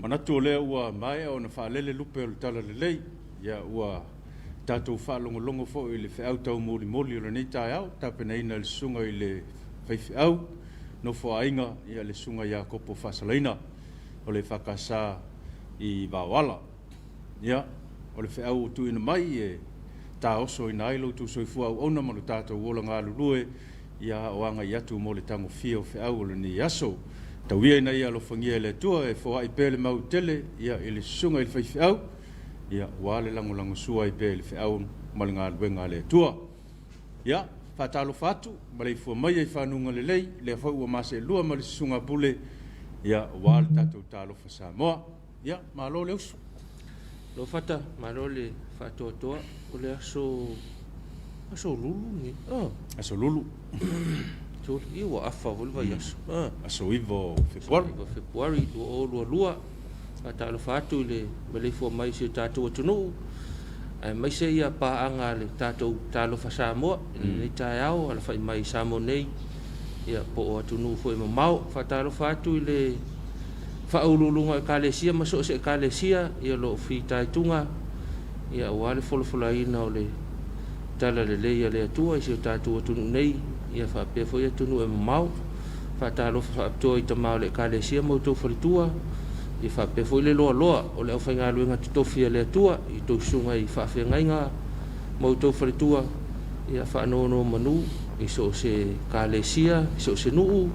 manatu o lea ua mai o na whaalele lupe o le tala le lei, ia ua tātou whaalongolongo fo i le whiau tau mōli mōli o le nei tai au, tāpena ina le sunga i le whaiwhiau, no fo ainga ia le sunga ia kopo whasalaina o le whakasa i Vawala. Ia, o le whiau o tuina mai e tā oso i nailo tu soifua au ona manu tātou wola ngā lulue, ia o anga i atu mo le tango fia o whiau o le ni aso. Tauia ina ia lo fangia le tua e fo ai pele mau tele, ia i le sunga i le whaiwhiau, ia wale lango sua i pele whiau mali ngā luenga le tua. Ia, whatalo whatu, malei fua mai ai whanunga le lei, le fau ua mase lua mali sunga pule, ia wale tātou tālo whasamoa. Ia, malo le usu. Lo fata, malo le whatoa toa, o le aso lulu ni. Aso lulu. So iwa afa volva yaso. Aso ivo Februari. Ivo Februari, o lua. Whatalo whatu le malei fua mai se tātou atunu. Mai se ia paanga le tātou tālo whasamoa, nei tai au, ala whai mai Samo nei, ia po o atunu fo i mamau, whatalo whatu le whaululunga e kālesia, maso se e kālesia, ia lo fi taitunga, ia wale folofula ina o le tala le leia le atua, isi o tātou atunu nei, ia whapea fo i atunu e mamau, whatalo whaptoa i tamau le kālesia, mautou whalitua, i whapea fo i le loa loa, o le au whainga luenga titofia le atua, i tau sunga i whawhia ngainga, mautou whalitua, ia whanono manu, i so se kālesia, i so se nuu,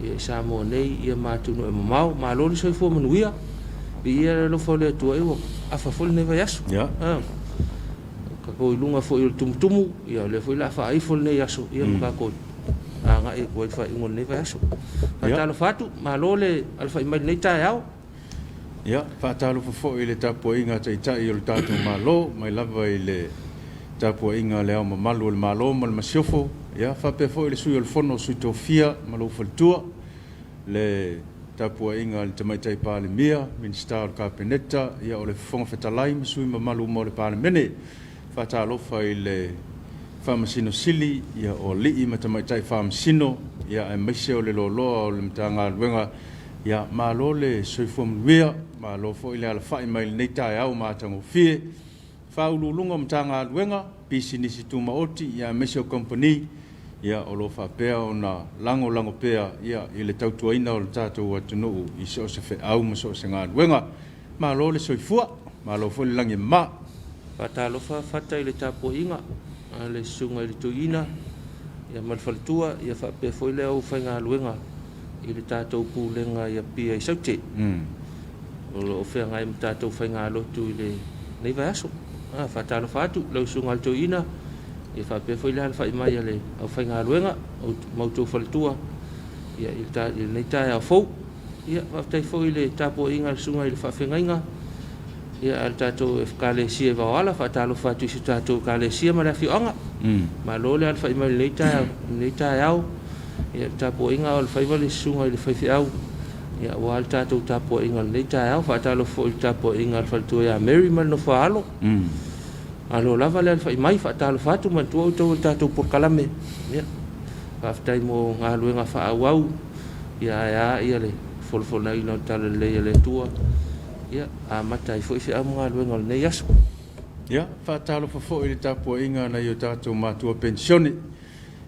ia Samo nei, ia mātunu e mamau, mā lori soi fua manuia, i ia lo fo le atua, iwa, awha fo le neva yaso. Ka koi lunga fo i le tumutumu, ia le fo i la wha ai fo le ne yaso, ia mga koi. Nga e koi wha ingon neva yaso. Whatalo whatu, mā lo le alwha i mai nei tai au. Ia, whatalo fo i le tapua inga tai o le tātou malo, mai lava i le tapua inga le au mamalu o le malo, ma le masiofo. Ia, whapea fo i le sui o le fono sui tofia, malo whalitua. Le tapua inga le tamaitai pāle mia, Minista o le Kapeneta, ia o le fonga whetalai, ma sui mamalu mo le pāle mene. Whatalo fa i le whamasino sili, ia o lii ma tamaitai whamasino, ia e maise o le loloa o le mtanga luenga, ia malo le soifua mnuia, malo fo i le ala whai mai le neitai au mātango fie, whaululunga mtanga luenga, pisi nisi tuma oti, ia maise o company, ia o lo whapea o na lango pea, ia i le tautuaina o le tātou atunuu, i so se whe au ma so se ngā luenga, malo le soifua, malo fo le langi ma. Whatalo whata i le tāpua inga, le sunga i le tuina, ia malwhalitua, ia whapea fo i le au whainga luenga, i le tātou pūlenga ia pia i saute. O lo whea ngai ma tātou whainga lotu i le neiva aso. Whatalo whatu, lau sunga i tuina, ia whapea fo i le halwha i mai le au whainga luenga, mautou whalitua, ia i le neitai au fau, ia whapea fo i le tāpua inga le sunga i le whawhengainga, ia al tātou e kālesia i Vawala, whatalo whatu i si tātou kālesia ma le awhioanga. Ma lo le halwha i mai le neitai au, ia tāpua inga o le whaiva le sunga i le whaiwhiau, ia wa al tātou tāpua inga le neitai au, whatalo fo i tāpua inga le whalitua ia Mary mal no whaalo. Alo lava le alfa i mai whatalo whatu man tua utau le tātou porkalame. Ia, whaftai mo ngā luenga wha au, ia le folofona ina o tala leia le tua. Ia, a matai fo i whia ngā luenga le nei aso. Ia, whatalo fo i le tāpua inga na i o tātou mātua pensione.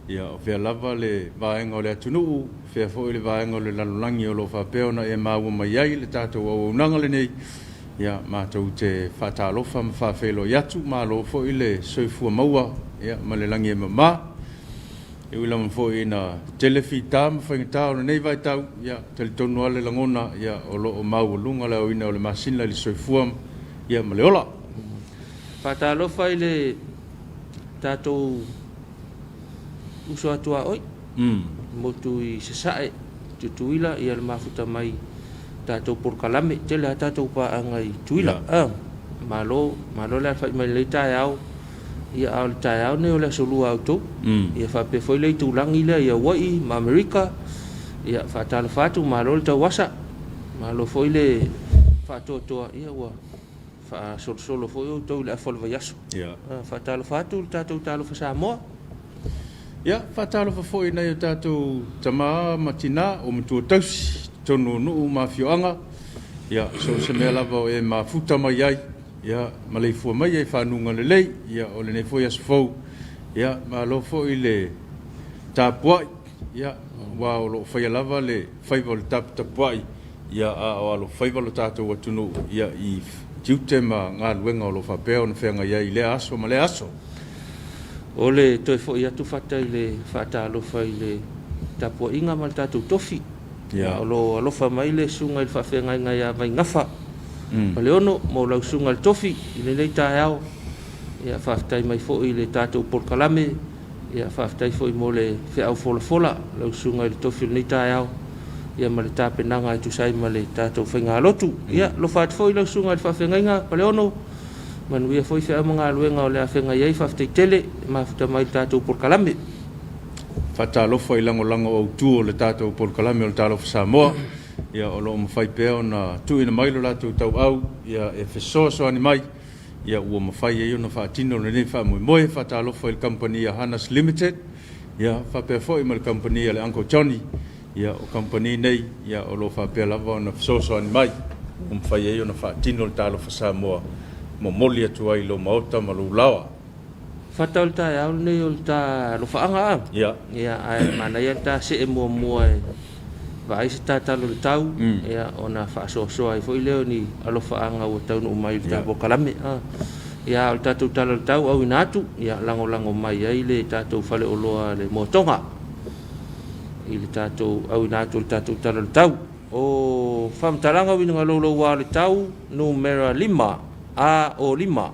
Ia, o whea lava le vaenga o le atunuu, whea fo i le vaenga o le lalolangi o lo whapeona e māua mai ai le tātou au unanga le nei. Ia, mātou te whatalofa ma whawhelo i atu, mālo fo i le soifua maua, ia, ma le langi e mamā. E ui lama fo i na telefi tā, ma whaingatā o nei vai tau, ia, teletonu ale langona, ia, o lo o mau lunga le o ina o le masina le soifua, ia, ma le ola. Whatalofa i le tātou uso atua oi, motu i sesae, tutuila, ia le mafuta mai, tātou porkalame, tele a tātou paanga i tuila. Malo le alwhai mai le tai au, ia au le tai au ne o le solua au tau, ia whape foi le tūlangi le ia Hawaii, ma Amerika, ia whatalo whatu, malo le tau wasa, malo foi le whatoa toa, ia ua wha solo foi o tau le awholwa yaso. Whatalo whatu, le tātou tālo whasamoa. Ia, whatalo whafoi nei o tātou tamaa matina o matua tausi, tonu nuu mawhioanga, ia so se mea lava o e mafuta mai ai ia ma le fua mai ai whanunga le lei ia o le nei foi asfou ia ma lo fo i le tapuai ia wa o lo fai lava le fai o le tapuai ia a o lo fai o lo tātou atunu ia i tiute ma ngā luenga o lo whapea o na whenga ia i le aso ma le aso. O le toi fo ia tu fata i le fata lo fai le tapua inga ma le tātou tofi. Ia o lo alofa mai le sunga i le whawhenga inga ia mai ngafa. Pa le ono mo lau sunga le tofi i le nei tae ao. Ia whaftai mai fo i le tātou porkalame. Ia whaftai fo i mo le wheau fola fola lau sunga i le tofi i le nei tae ao. Ia ma le tāpenanga i tu sai ma le tātou whainga lotu. Ia lo whaat fo i lau sunga i le whawhenga inga pa le ono. Manuia foi fe mga luenga o le afenga iai faftei tele mafuta mai tātou porkalame. Whatalofa i lango o tu o le tātou porkalame o le tālofa Samoa. Ia o lo mawhai pea o na tu ina mailo lātou tau au. Ia e fesoso ani mai. Ia ua mawhai e iona whaatino le nei whaamui moe. Whatalofa i le company Hanas Limited. Ia whapea fo i ma le company le Uncle Johnny. Ia o company nei. Ia o lo whapea lava o na fesoso ani mai. Ua mawhai e iona whaatino le tālofa Samoa. Mo moli atu ai lo maota ma lo lawa. Fata o le tae au nei o le ta lo whaanga a. Ia. Ia ai mana ia ta se e mua e vai se tātalo le tau. Ia o na whaasoasoa i fwoi leo ni alo whaanga o tau no umai le tāpo kalame. Ia o le tātou talo le tau au inatu. Ia lango mai ai le tātou whale o loa le motonga. I le tātou au inatu le tātou talo le tau. O whamtaranga wina ngalolo wa le tau numera 5. A o 5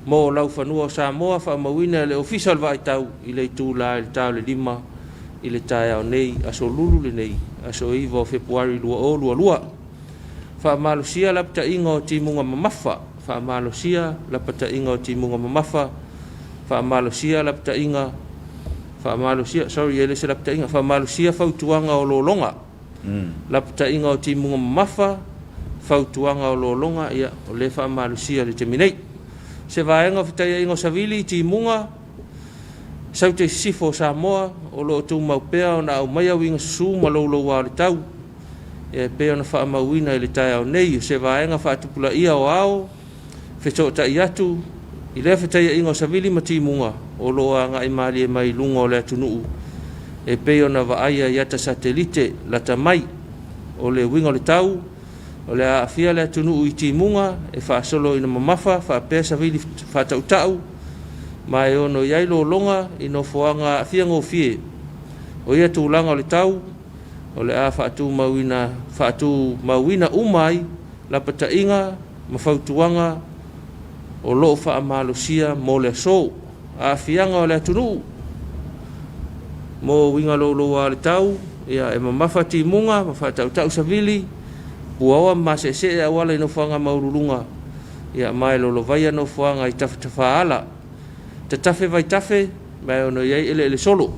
mo lau whanua o Samoa whaamawina le official vai tau i le tūla i le tau le 5 i le tae au nei aso lulu le nei aso iwa o Februari lua whaamalosia lapta inga o timunga mamafa whaamalosia lapta inga o timunga mamafa whaamalosia lapta inga ele se lapta inga whaamalosia whautuanga o lolonga lapta inga o timunga mamafa fautuanga o lolonga ia o le whaamalusia le te minei. Se vaenga whitaia ingo savili ti munga sau te sifo Samoa o lo tu maupea o na au mai au inga susu ma lolo wa le tau. E pea na whaamauina i le tai au nei. Se vaenga whaatupula ia o ao wheto ta iatu i le whitaia ingo savili ma ti munga o loa nga i mali e mai lunga o le atunuu. E pea na vaaia iata satelite lata mai o le winga o le tau. O le afia le atunu i timunga e whaasolo ina mamafa, whaapea savili whaatautau, ma e ono iai lo longa ino foanga afia ngō fie. O ia tūlanga o le tau, o le a whaatu mauina umai, la pata inga, ma whautuanga, o loo whaamalosia mo le so, a afianga o le atunu. Mo winga lo loa le tau, ia e mamafa timunga, ma whaatautau savili, Uawa masese e wala ino whanga maurulunga. Ia mai lolo vaia no whanga i tawhatafa ala. Te tafe vai tafe, mai ono iai ele solo.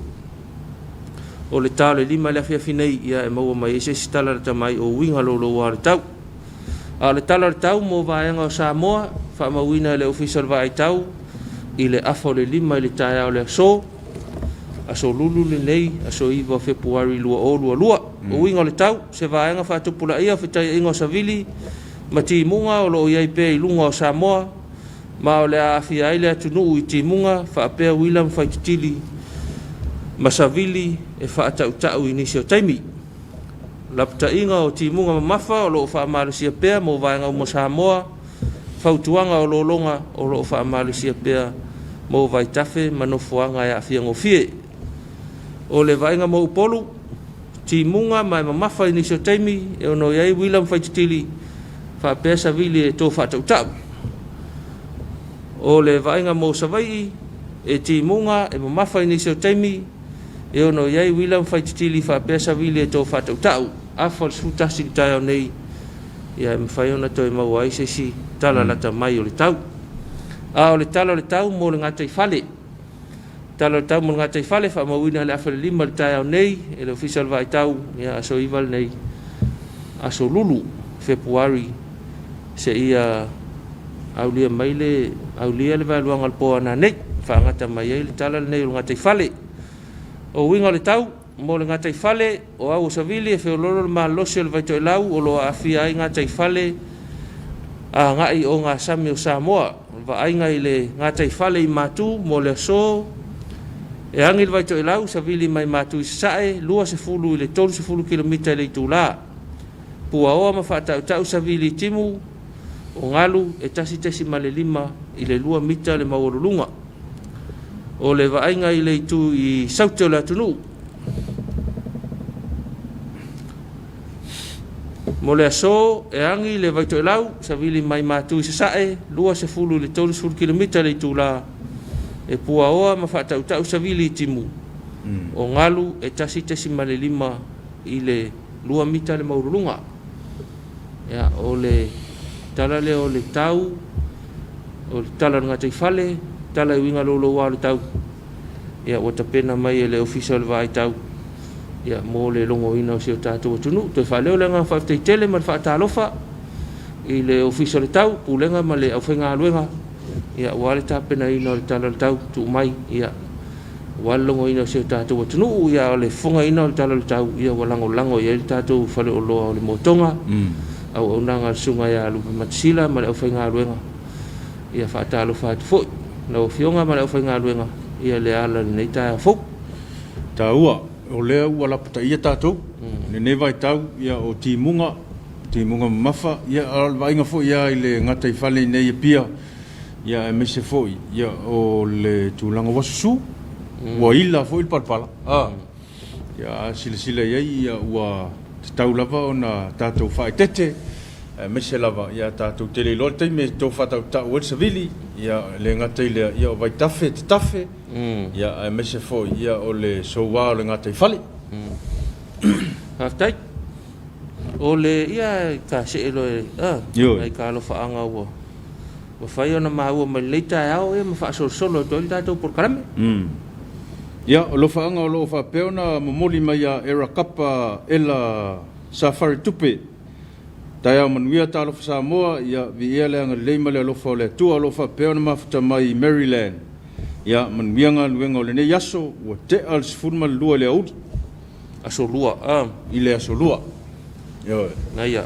O le tau le 5 le afia finei, ia e maua mai ese sitala rata mai o winga lolo wa le tau. A le tala le tau mo vaenga o Samoa, whamawina le official vai tau, i le afo le 5 le tae au le so, aso lulu le nei, aso iwa Februari lua. O winga le tau, se vaenga whaatupula ia whitai ingo savili, ma ti munga o lo iai pē i lunga o Samoa, ma o le awhia aile atunu i ti munga, whaapea William whaititili, ma savili e whaatautau i nisi o taimi. Lapta inga o ti munga mamafa o lo whaamalusia pēa, mo vaenga umo Samoa, whautuanga o lo longa o lo whaamalusia pēa, mo vai tafe manofuanga e awhia ngofie. O le vaenga mo upolu, ti munga mai mamafa i nisio taimi e ono iai William whaititili whaapea savili e tō whaatautau. O le vaenga mo savai e ti munga e mamafa i nisio taimi e ono iai William whaititili whaapea savili e tō whaatautau. Awhal sutasi ki tai au nei ia e mwhaiona toi mau aisesi tala lata mai o le tau. A o le tala o le tau mo le ngata i whale. Tala tau mo ngata i whale wha mawina le awhale 5 le tai au nei e le official vai tau ia aso iwal nei aso lulu Februari se ia au lia maile au lia le vai luanga le poa na nei wha ngata mai ei le tala le nei o ngata i whale o winga le tau mo le ngata i fale o au savili e feololo le malose le vaito lau o lo afia ai ngata i fale a ngai o ngā sami o Samoa va ai ngai le ngata i fale i matu mo le so e angi le vaito lau savili mai matu i sae lua se fulu i le tolu se fulu kilomita le itula pua oa ma whaatau tau savili timu o ngalu e tasi ma le lima i le lua mita le maurulunga o le va ai ngai le itu i sauteo le atunu mo le aso e angi le vaito lau savili mai matu i sae lua se fulu le tolu se fulu kilomita le itula e pua oa ma whaatau tau savili timu o ngalu e tasi ma le lima i le lua mita le maurulunga ya o le tala le o le tau o le tala ngata i fale tala i winga lolo wa le tau ya o tapena mai e le official vai tau ya mo le longo ina o sio tatu o tunu to fale o le nga whafte tele ma whaatalofa i le official tau pulenga ma le au whenga aluenga ya wale tapena ina o le tala le tau tu mai ya wale longo ina o sio tatu o tunu ya o le funga ina o le tala le tau ya walango lango ya le tatu fale o loa o le motonga au nanga sunga ya lupa matsila ma le au whenga aluenga ia whaatalofa atu fo na o fionga ma le au whenga aluenga ia le ala le nei tae fo Ta ua, o lea ua lapata ia tātou, ne vai tau ia o timunga mawha, ia alwainga fo ia i le ngata i whale nei pia, ia e mese fo ia o le tūlanga wasusu, ua ila fo il palpala. Ia sila ia ua te tau lava o na tātou whae tete, mese lava ia tātou tele lor teime tō whatau tau o savili, ia le ngata i lea ia o vai tafe, te tafe, ia mese fo ia o le soua o le ngata i whale. Haftai, o le ia ka se elo e, ai ka alo whaanga ua. Wa whai ona maua mai leita e au e ma wha solo to ili tātou por karame. Ia, o lo whaanga o lo wha peona momoli mai a era kapa ela safari tupe. Tai au manuia tā alofa Samoa, ia vi ia leanga leima le alofa o le atua alofa peona mafuta mai Maryland. Ia manuia ngā luenga o le nei aso, ua te al sifuruma le lua le audi. Aso lua, I le aso lua. Ia. Naia.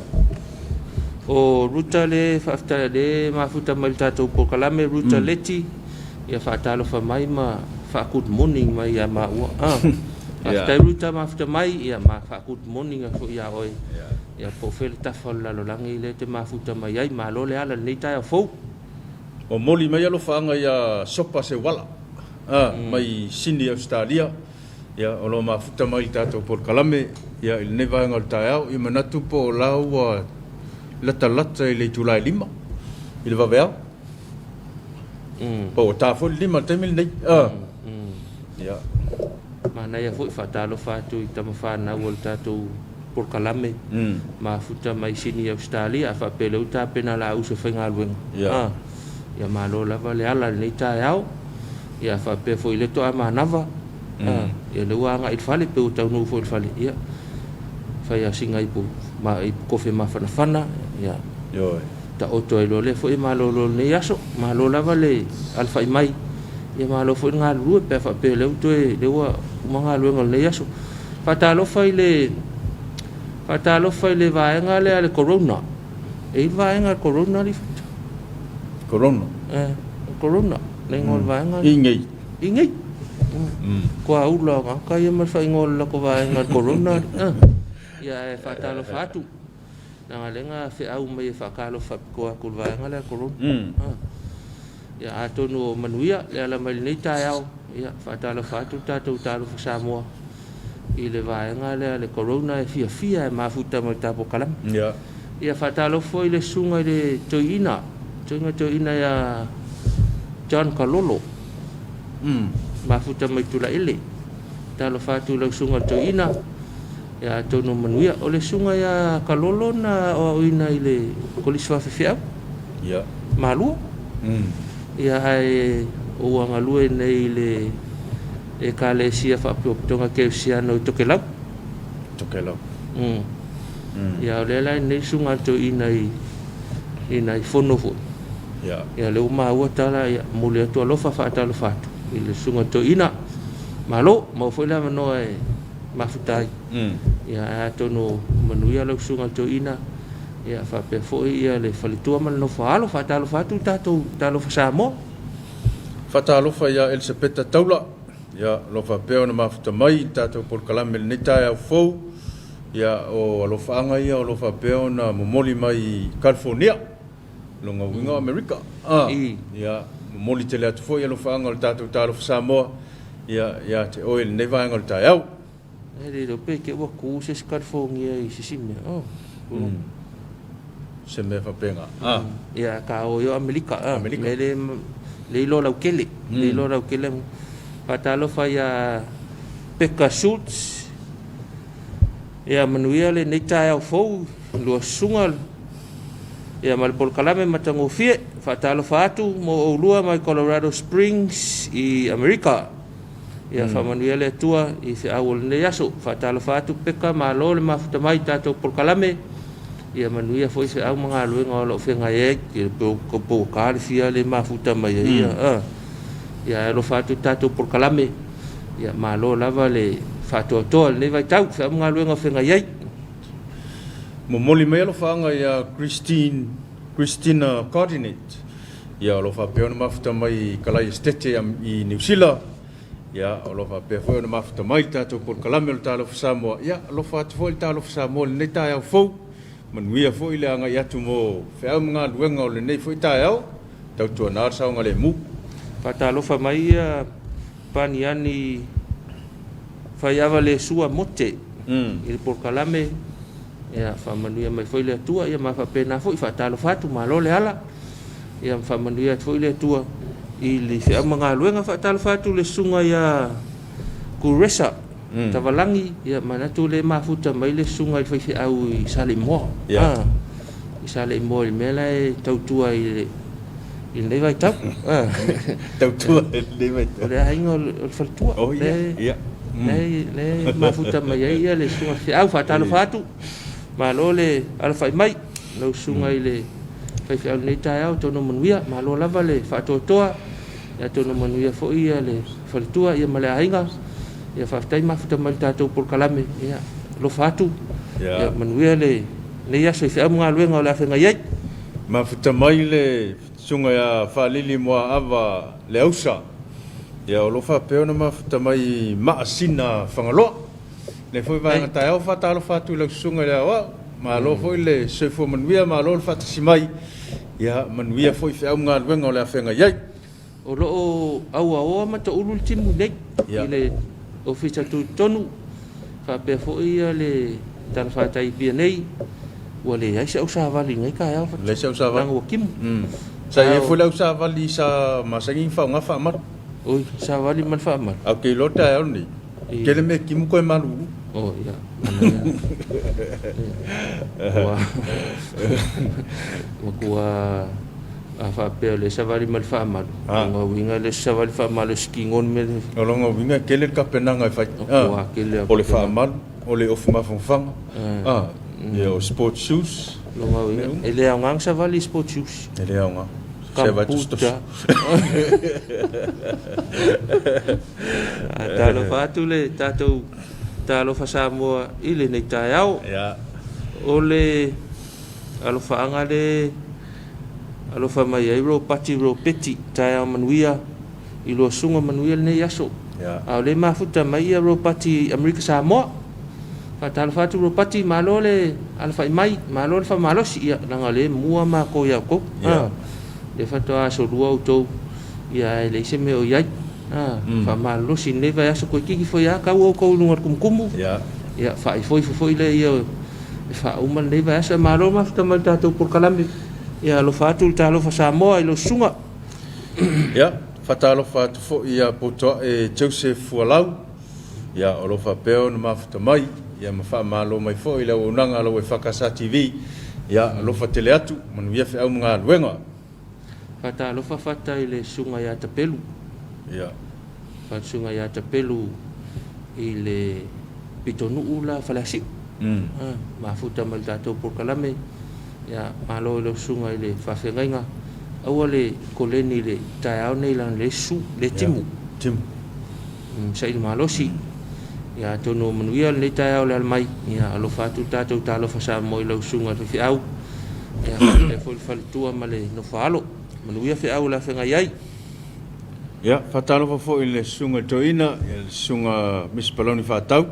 O ruta le whaafta le mafuta mai tātou por kalame, ruta leti, ia whaatalofa mai ma whaakut morning mai ia ma ua. After ruta mafuta mai, ia ma whaakut morning a fo ia oi. Ia po fele tafa lalo langi le te mafuta mai ai, ma lo le ala nei tai a fou. O moli mai alo whaanga ia sopa se wala. Mai Sydney, Australia. Ia o lo mafuta mai tātou por kalame, ia il ne vaenga o tai au, ia manatu po o lau a lata i le tulai lima. I le vaveau. Po o tāfo lima temil nei. Ia. Ma nei a fo i whaatalo whātu i tama whānau o le tātou por kalame. Ma futa mai Sydney, Australia, a whapele u tāpena la usa whainga aluenga. Ia ma lo lava le ala nei tai au. Ia whape fo i leto a manava. Ia le uanga i whale pe u tau nuu fo i whale. Ia. Whai a singa i po ma i kofe ma whanawhana. Ia. Ta oto e lo le fo i ma lo nei aso. Ma lo lava le alfa i mai. Ia ma lo fo i ngā rua pe whape le uto e le ua umanga luenga nei aso. Whatalofa i le vaenga le ale corona. E i vaenga corona li fata. Corona? Corona. Nei ngol vaenga. Ingei. Kua ula ngaka ia ma whai ngol la ko vaenga corona. Ia e whatalofa atu. Nanga lenga whi au mai e whakalofa koa kul vaenga le corona. Ia atonu o manuia le ala mai nei tai au. Ia whatalofa atu tātou tālofa Samoa. I le vaenga le corona e fia e mafuta mai tapo kalam. Ia whatalofa i le sunga i le toiina. Toiina ia John Kalolo. Mafuta mai tula ele. Talo fatu lau sunga toiina. Ia tono manuia o le sunga ia Kalolo na o ina i le koliswa whiwhiau. Malua. Ia ai o angalue nei le e ka le sia whapioptonga ke usiano i tokelau. Ia o le lai nei sunga toiina i fono fo. Ia le uma ua tala ia mule atu alofa whaatalo fatu. I le sunga toiina. Malo, mau fwela manoa mafutai ia tono manuia lau sunga to ina ia fa pe fo ia le falitua mal no falo fa talo fatu tato talo fa samo fatalo fa ia el sepeta taula ia lo fa pe ona mafuta mai tato por kalame le nita ya fo ia o lo fa anga ia o lo fa pe ona momoli mai California lo nga winga America ia momoli tele atu fo ia lo fa anga o tato talo fa samo ia te oil neva anga o taiau ele do pe ke wa ku se California i sisime se me fa penga ia ka o yo America le lo lau kele le lo lau kele patalo fa ia peka shoots ia manuia le neita au fo lo sungal ia mal pol kalame matango fie fatalo fa atu mo lua mai Colorado Springs i America ia fa manuia le tua i se au le yaso fatalo fa atu peka malo le mafuta mai tato pol kalame ia manuia foi se au manga luenga lo fenga e ki po kar fia le mafuta mai ia lo fatu tato por kalame ia malo lava le fatu to le vai tau fe manga luenga fenga ye mo moli mai lo fanga ia Christina Coordinate ia lo fa pe ona mafuta mai kalai stete i New Zealand ia lo fa pe foi ona mafuta mai tato por kalame lo talo fa Samoa ia lo fatu foi talo fa Samoa le ta ia fo manuia foi le anga yatu mo fea mga luenga o le nei foi tae au tau tua nār sao ngale mu patalo fa mai paniani faiava le sua mote il por kalame ia fa manuia mai foi le tua ia ma fa pena foi fatalo fatu malo le ala ia fa manuia foi le tua i le fea mga luenga fatalo fatu le sunga ia kuresa tavalangi ia mana tu le mafuta mai le sunga i fai au i sale mo i sale mo i mela e tautua i le vai tau tautua le vai tau le aingo le faltua le mafuta mai ia le sunga fi au fatalo fatu malo le ala fai mai lo sunga i le fai au nei tai au tono manuia malo lava le fatotoa ia tono manuia fo ia le faltua ia male ainga ia faafetai mafuta mai tatou por kalame ia lo fatu ia manuia le aso i feʻau magaluega o le afegai ai mafuta mai le sunga ia faalili moa ava le ausa ia o lo faapea ona mafuta mai maasina fagaloa le foi vaega taeao faatalo fatu i laususuga i le aoao malo foi le soifua manuia malo le faatasi mai ia manuia foi feʻau magaluega o le afegai ai o loo auaoa ma toʻulu le timu nei i le ofisa tu tonu fa pe fo ia le tan fa tai pia nei wa le ai sa usa vali ngai ka ya le sa usa vali nang kim sa ye fo le usa vali sa masangi fa nga fa mar oi sa vali man fa mar okay lota ya ni kele me kim ko malu oh ya wa fa pe le savali mal fa mal ngo winga le savali fa mal skingon me ngo winga kele ka penanga fa wa kele o le fa mal o le of ma fang ye o sport shoes ngo winga ele ang savali sport shoes ele ang seva tustos talo fa tu le tato talo fa Samoa ile nei taiao ya o le alo fa anga le alo fa mai ai ro peti taia manuia i lo sunga manuia nei aso a le mafuta mai ro pati America Samoa fa tal fa tu ro pati malo le alfa mai malo fa malo si ia nanga le mua ma ko ia ko le fa to aso lua auto ia le se me o ia fa malo si ne va aso ko ki foi a ka o ko lunga kumkumu ia fa foi le ia fa uma le va aso malo mafuta mai tato por kalame ia lo fatu talo fa Samoa i lo sunga ia fatalo fatu fo ia poto e Joseph Fualau ia o lo fa peo na mafuta mai ia ma fa malo mai fo i le unanga lo e fakasa TV ia lo fa tele atu manu ia fe au mga luenga fatalo fa fata i le sunga ia tapelu ia fa sunga ia tapelu i le pitonu ula falasi mafuta mal tato por kalame ya malo lo sunga ile fafengainga awale koleni le taao nei lan le su le timu sai malo si ia tonu manuia le tai au le mai ia alo fatu tatou talo fa sa mo lo sunga fi au ia le fo fal tua male no falo manuia fi au la fenga yai ya fatalo fo ile sunga toina ya sunga Miss Paloni fatau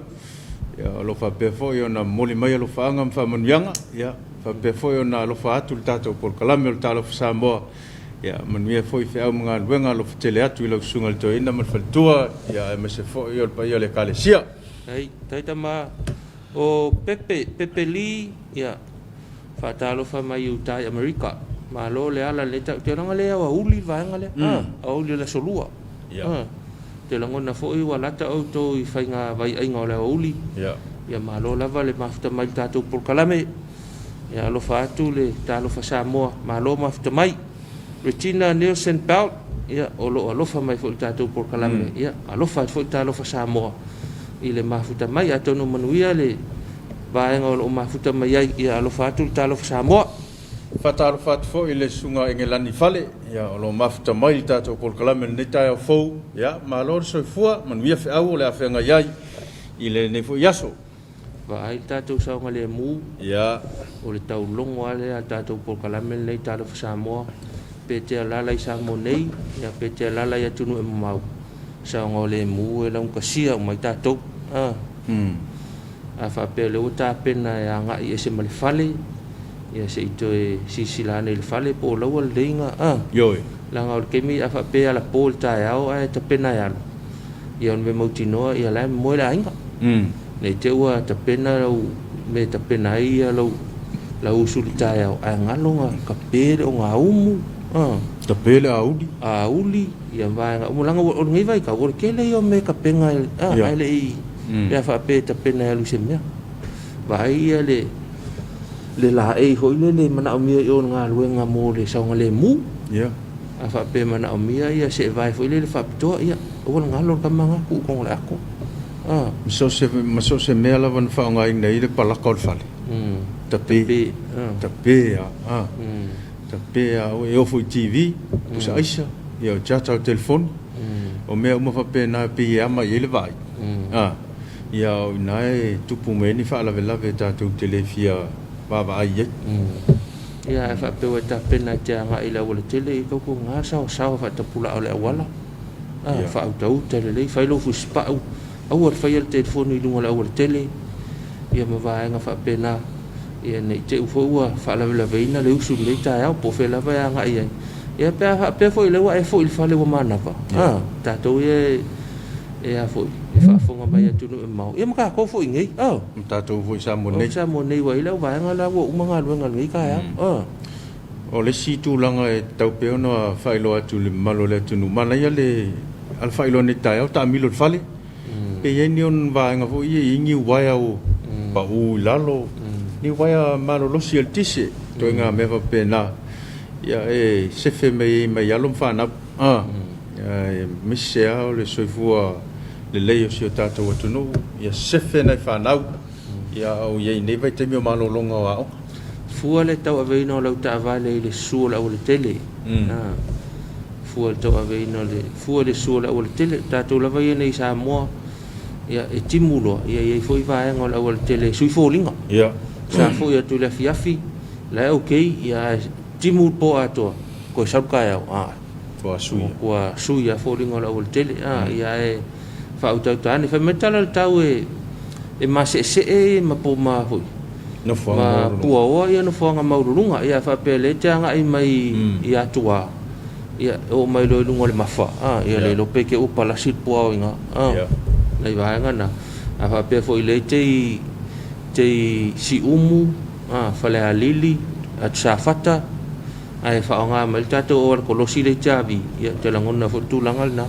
ya lo fa pe fo yo na moli mai lo fa ngam fa manuanga ya fa pe fo yo na lo fa atu tatou por kalame lo talo fa sa mo ya manuia fo fi au mga luenga lo tele atu lo sunga toina mal fal tua ya me se fo yo pa yo le kalesia ai taitama o Pepe Lee ya fatalo fa mai utai America ma lo le ala le te longa le wa uli va ngale uli la solua te longa na foi wa lata auto I fainga vai ai ngole uli ya ma lo lava le mafta mai tatu por kalame ya lo fa tu le talo fa Samoa ma lo mafta mai Regina Nielsen Belt ya o lo fa mai fo tatu por kalame ya lo fa fo talo fa Samoa ile mafta mai atonu manuia le va ngole o mafta mai ya lo fa tu talo fa Samoa fatalo fat fo ile sunga engelani fale ya lo mafta mai tato kol kalame neta fo ya malor so fua man wia fe au le afenga yai ile ne fo yaso va ai tato sa ngale mu ya o le tau longo ale tato kol kalame le tato Samoa pete la la Samoa nei ya pete la la ya tunu e mau sa ngole mu e long kasia mai tato a fa pele o ta pena ya nga I se male fale ia se ito e sisilane le fale po lawa le inga yoi langa o kemi afa pe ala pol tai au ai te pena ya ia on me motinoa ia la mo la inga nei te ua te pena lau me te pena ia lau usul tai au ai ngalonga ka pere o nga umu te pele audi uli ia vai nga umu langa o ngai vai ka o kele io me ka penga ai le ia fa pe te pena lu se mea vai ia le la e ho le mana o mia yo nga luenga mo le sa ngale mu ya afa pe mana o mia ia se vai fo le fa to ia o nga lo ka manga ku ko la ko so se me la van fa nga nei le pala kol fale tapi o e fo TV tu sa aisha ia chat au telefon o me mo fa pe na pe ia ma ile vai ia nai tu pu me ni fa la vela veta tu telefia baba ai ia fa pe wata pena tanga ila wala tele ko ko nga sa fa ta pula ole wala fa auto tele fa lo fu spa au fa il telefone I lunga wala tele ia ma va nga fa pena ia nei te fo wa fa la veina le usu le ta ya po fe la va nga ia pe fo ile wa e fo il fa le wa mana va ta to e a fo fa fo nga mai tu no mau ia maka ko fo ngai ta to fo sa mo nei wa ile wa nga la wo manga lu nga ngai ka ya o le si tu langa e tau pe no fa ilo atu le malo le tu no mana ia le al fa ilo ne ta ta milo fale pe ye ni on va nga fo ye ingi wa ya o pa u lalo ni wa ya malo lo si el tise to nga me va pe na ia e se fe me ya lo fa na mi se au le soifua le leio si o tātou atunu ia sefe nei whanau ia au iei nei vai te mio malolonga o ao fua le tau aveina o lau ta avale le sua lau le tele fua le tau aveina fua le sua lau le tele tātou lava ia nei Samoa ia e timulo ia iei foi vaenga o lau le tele sui fōlinga sa fo ia tu le fiafi la okay ia timul po atoa ko saukai au Kua suia fōringa o lau le tele ia e whautautane whai metala le tau e mase se ma po ma hui ma pua oa ia no whanga maururunga ia whapele te anga I mai I atua ia o mai loi lunga le mawha ia le lope ke upa la sit pua o inga nei vaenga na a whapele fo I le te si umu whale a lili atu sa fata ai fa nga mal tato o ko losi le chavi ia te langona fo tu langal na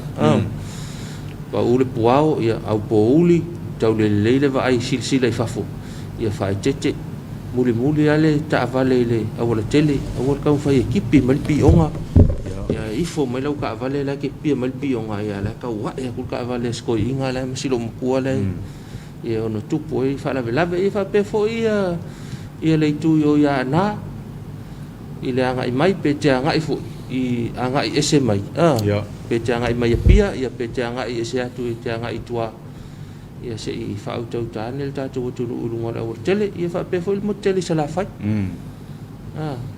pa ule puao ia au po uli tau le va ai silsila I fafo ia fa tete muli ale ta vale le awala tele awal ka fa ekipi mal pi onga ia ifo mai lau ka vale la ke pi mal pi onga ia la ka wa ia ku ka vale sko inga la masilo mkua le ia ono tupo I fa la vela fa pe fo ia le tu yo ya na ile anga I mai pe te anga I fu I anga I ese mai pe te anga I mai pia ia pe te anga I ese atu te anga I tua ia se I whautau tāne le tātou tunu urunga la o tele ia whape fo mo tele sa la whai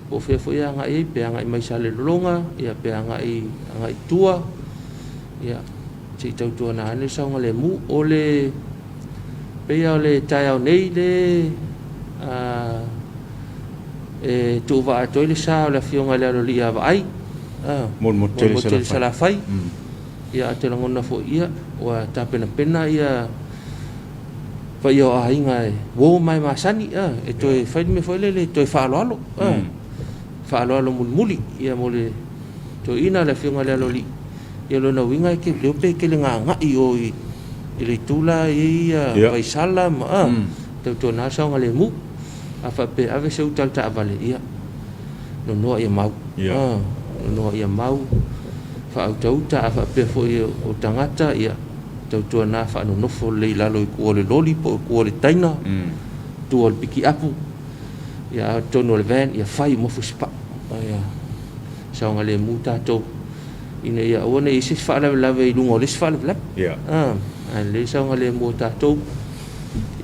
po whea fo ia anga I pe anga I mai sa le longa ia pe anga I tua ia se I tautua na ane saunga le mu o le pe ia o le tai au nei le e tu va a toi le sa o le fionga le alo li a vai mo tele sa la whai ia te langona fo ia wa ta pena ia pa ia a inga wo mai masani e toi fai me foi le toi faalo alo muli ia mo le to ina le fionga le alo li ia lo na winga ke le pe ke le nga I o I le tula ia vai sala ma to na sa nga le mu a fa pe ave se utal ta vale ia no ia mau no ia mau fa auta fa pe fo o tangata ia tautua na fa no fo le lalo I ko le loli po ko le taina tu ol piki apu ia tono le van ia fai mo fuspa ia sa nga le muta to ina ia ona I se fa la I lungo le fa la ia le sa nga le muta to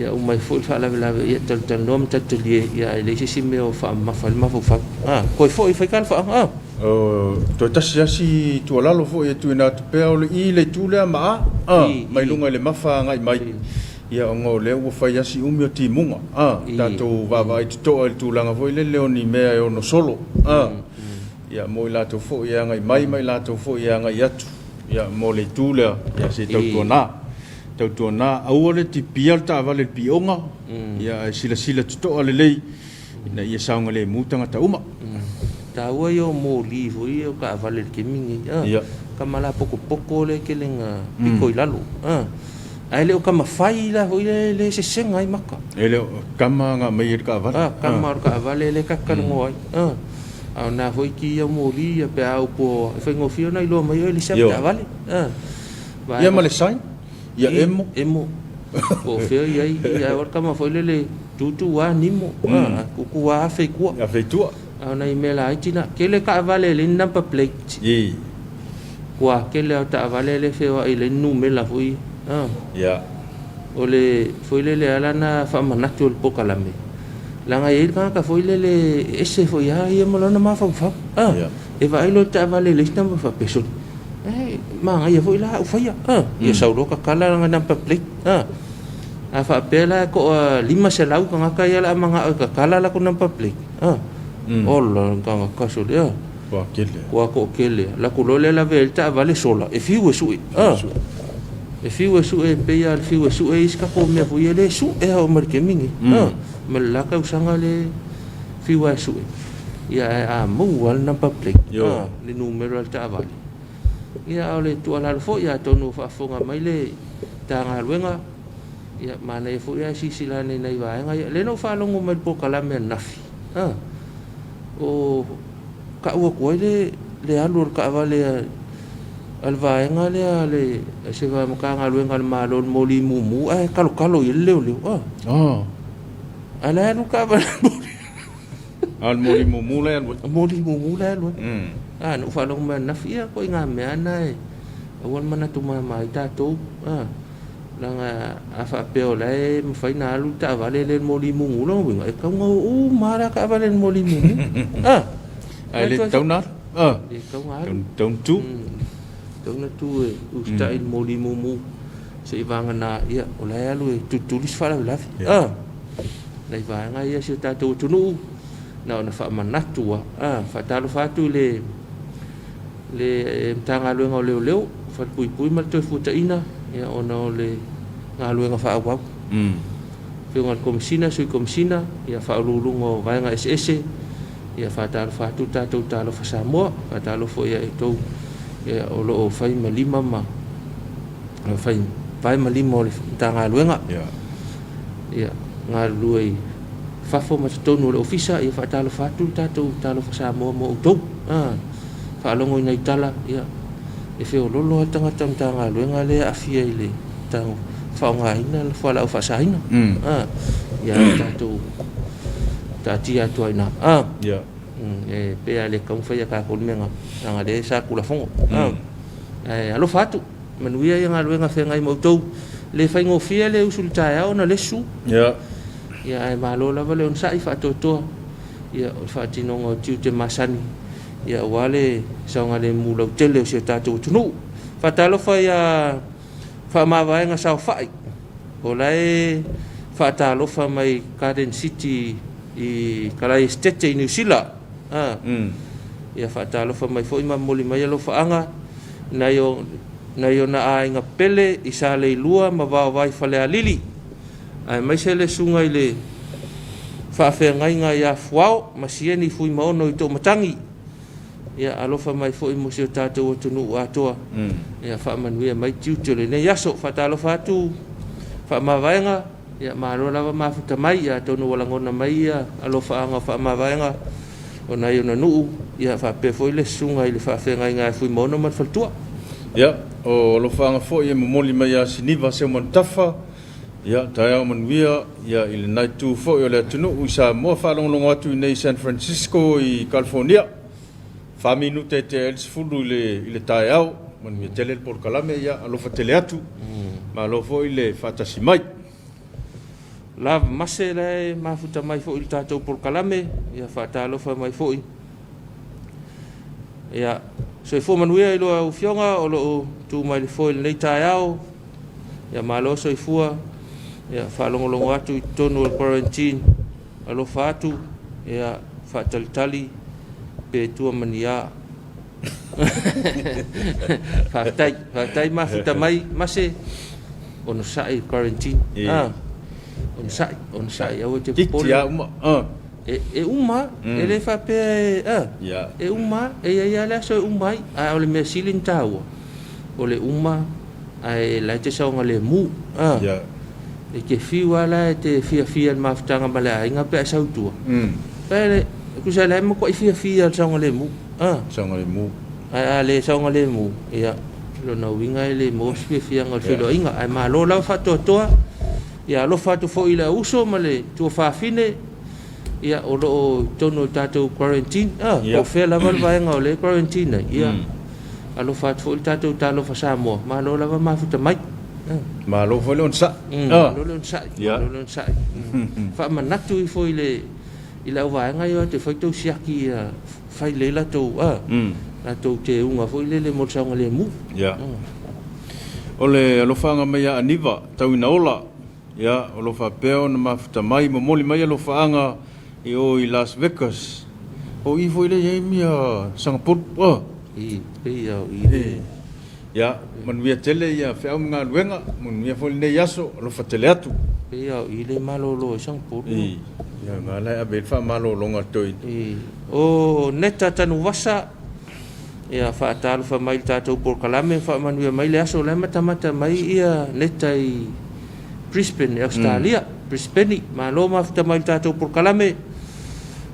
ia o mai fo fa la ia tal nom tatulie ia le se me o fa ma fa ko fo I fa kan fa to tasi asi tu lalo fo e tu na tu pe o I le tu le ma mai lunga le mafa ngai mai ia ngo le o fa asi umi o ti munga ta to va vai to el tu langa foi le leoni me o no solo ia mo la to fo ia ngai mai la to fo ia ngai atu ia mo le tu le ia se tau na au le ti pial ta vale pionga ia sila to le lei ina ia saunga le mutanga ta uma taua yo mo livo I o ka vale ke mingi ka mala poko le ke lenga piko I lalo ai le o ka mafai la ho le se senga I maka ele kama nga mai ka vale kama ka vale le ka kalongo ai au na ho ki yo mo li pe au po fe ngo fio na lo mai le se ka vale ia male sai ia emo po feo ia or kama foi le tutu wa nimo ku wa fe ku a fe tua ana email ai tina kele ka vale le number plate kwa kele ta vale le feo ai le numela foi ia ole foi le ala na fa manatu el pokalame langa e ka foi le ese foi ai mo na ma fa e vai lo ta vale le number fa peso ma ia foi la fa ia saulo ka kala nga number plate a fa pela ko lima selau ka ia la manga ka kala la ko number plate Ola kanga kaso dia. Wa ko kele. La ko le la velta vale sola. E fiu su. E fiu su e pe ya fiu su e iska ko me fu ele su e o marke mingi. Me la ka usanga le fiu su. Ya a mo wal na public. Le numero ta vale. Ya ole tu ala fo ya tonu fa fonga mai le tanga luenga. Ya mana e fo ya sisilane nei va nga le no fa longo me po kala me nafi. O ka ua koe le alu ka vale alvaenga le se va maka luenga le malo moli mumu kalo I leo ala alu ka vale al moli mumu le alu no fa long man na fia ko nga me ana wan mana tu mai tatou langa afa peo lai mfai na alu ta vale le moli mumu lo winga ka ngo mara ka vale moli mumu ai le tauna le kaunga tauna tu usta il moli mumu se vanga na ia olai alu tulis fala la lai vanga ia se tatou tunu na fa manatu fa talu fatu le tanga lu ngo leo fa pui mal to futa ina ia ona le ngaluenga fa wa fiunga komisina sui komisina ia fa lulungo vaenga SS ia fa talu fatu tatou talo fa Samoa fa talu fo ia to ia o fai malima ma fai malima le tanga luenga ia ngalui fa fo ma tonu le ofisa ia fa talu fatu tatou talo fa Samoa mo to fa longo ina itala ia e fe lolo tanga tanga luenga le afia ile tang fa nga ina fa la fa sa ina ya tatou tatia to ina ya e pe ale kong fa ya ka ko menga tanga le sa kula fongo alo fatu manuia yang luenga fe ngai mo to le faigofia le usu le taeao na lesu ia ia ai malo lava le ona saʻi faatoatoa ia o le faatinoga o tiu te masani ia ua le saoga lemu lautele o sia tatou atunuu faatalofa ia faamavaega saofaʻi o lae faatalofa mai Garden City i Kalai Estate i New Zealand ia faatalofa mai foʻi mamoli mai alofaaga nai ona aiga pele i sa leilua ma vaovai falealili ae maise le suga i le faafeagaiga i afuao ma sieni fui maono i toʻamatagi ia alofa mai foʻi mo se o tatou atunuu atoa ia faamanuia mai tiuti o lenei aso faatalofa atu faamavaega ia malo lava mafuta mai ia tonu walangona mai ia alofaaga faamavaega ona i ona nuu ia faapea foʻi le suga i le faafeagaiga e fui maono ma le faletua ia o alofaaga foʻi e momoli mai a siniva se manatafa ia taeao manuia ia i lenai tu foʻi o le atunuu i Samoa faalogologo atu i nei San Francisco i California faminuta te el sefulu i le taeao manuia tele le polokalame ia alofa tele atu ma alo foʻi le faatasi mai lava mase lae mafuta mai foʻi le tatou polokalame ia faatalofa mai foʻi ia soifua manuia i loa ufioga o loo tumai le foi lenei taeao ia malo soifua ia faalogologo atu i tonu o le quarantine alofa atu ia faatalitali pe tua mania fatai mafuta mai mase ona saʻi quarantine ona saʻi au te pole e uma e le faapea e uma e ia le aso e uma ai a o le mea sili ni tāua o le uma ae lai te saoga lemu e ke fiu ala e te fiafia le mafutaga ma le aiga pe a sautua pe le kusa le ma kuai fiafia le saoga lemu ae a le saoga lemu ia lona uiga e le mo fiafiaga o le feloaiga ae malo lava faatoatoa ia alofa atu foʻi le auso ma le tuafafine ia o loo tonu o tatou quarantine o fea lava le vaega o le quarantine ai ia alofa atu foʻi le tatou talofa Samoa malo lava mafuta mai malo foi le ona saʻi malo le ona saʻi faamanatu i foi i le auvaega ia te faitau siaki ia fai le latou latou te unga foi le mo le saoga lemu o le alofaga mai a aniva tauina ola ia o lo faapea ona mafuta mai momoli mai alofaaga i o i Las Vegas o i foi le iai mia Singapore ia o i ia manuia tele ia feʻau magaluega manuia foi lenei aso alofa tele atu ia o i le malolo i Singapore ia galae ave le faamalologa toi o neta tanu vasa ia faatalofa mai le tatou polokalame faamanuia mai le aso o le matamata mai ia neta i Brisbane, Australia, Brisbane, malo mafuta mai le tatou polokalame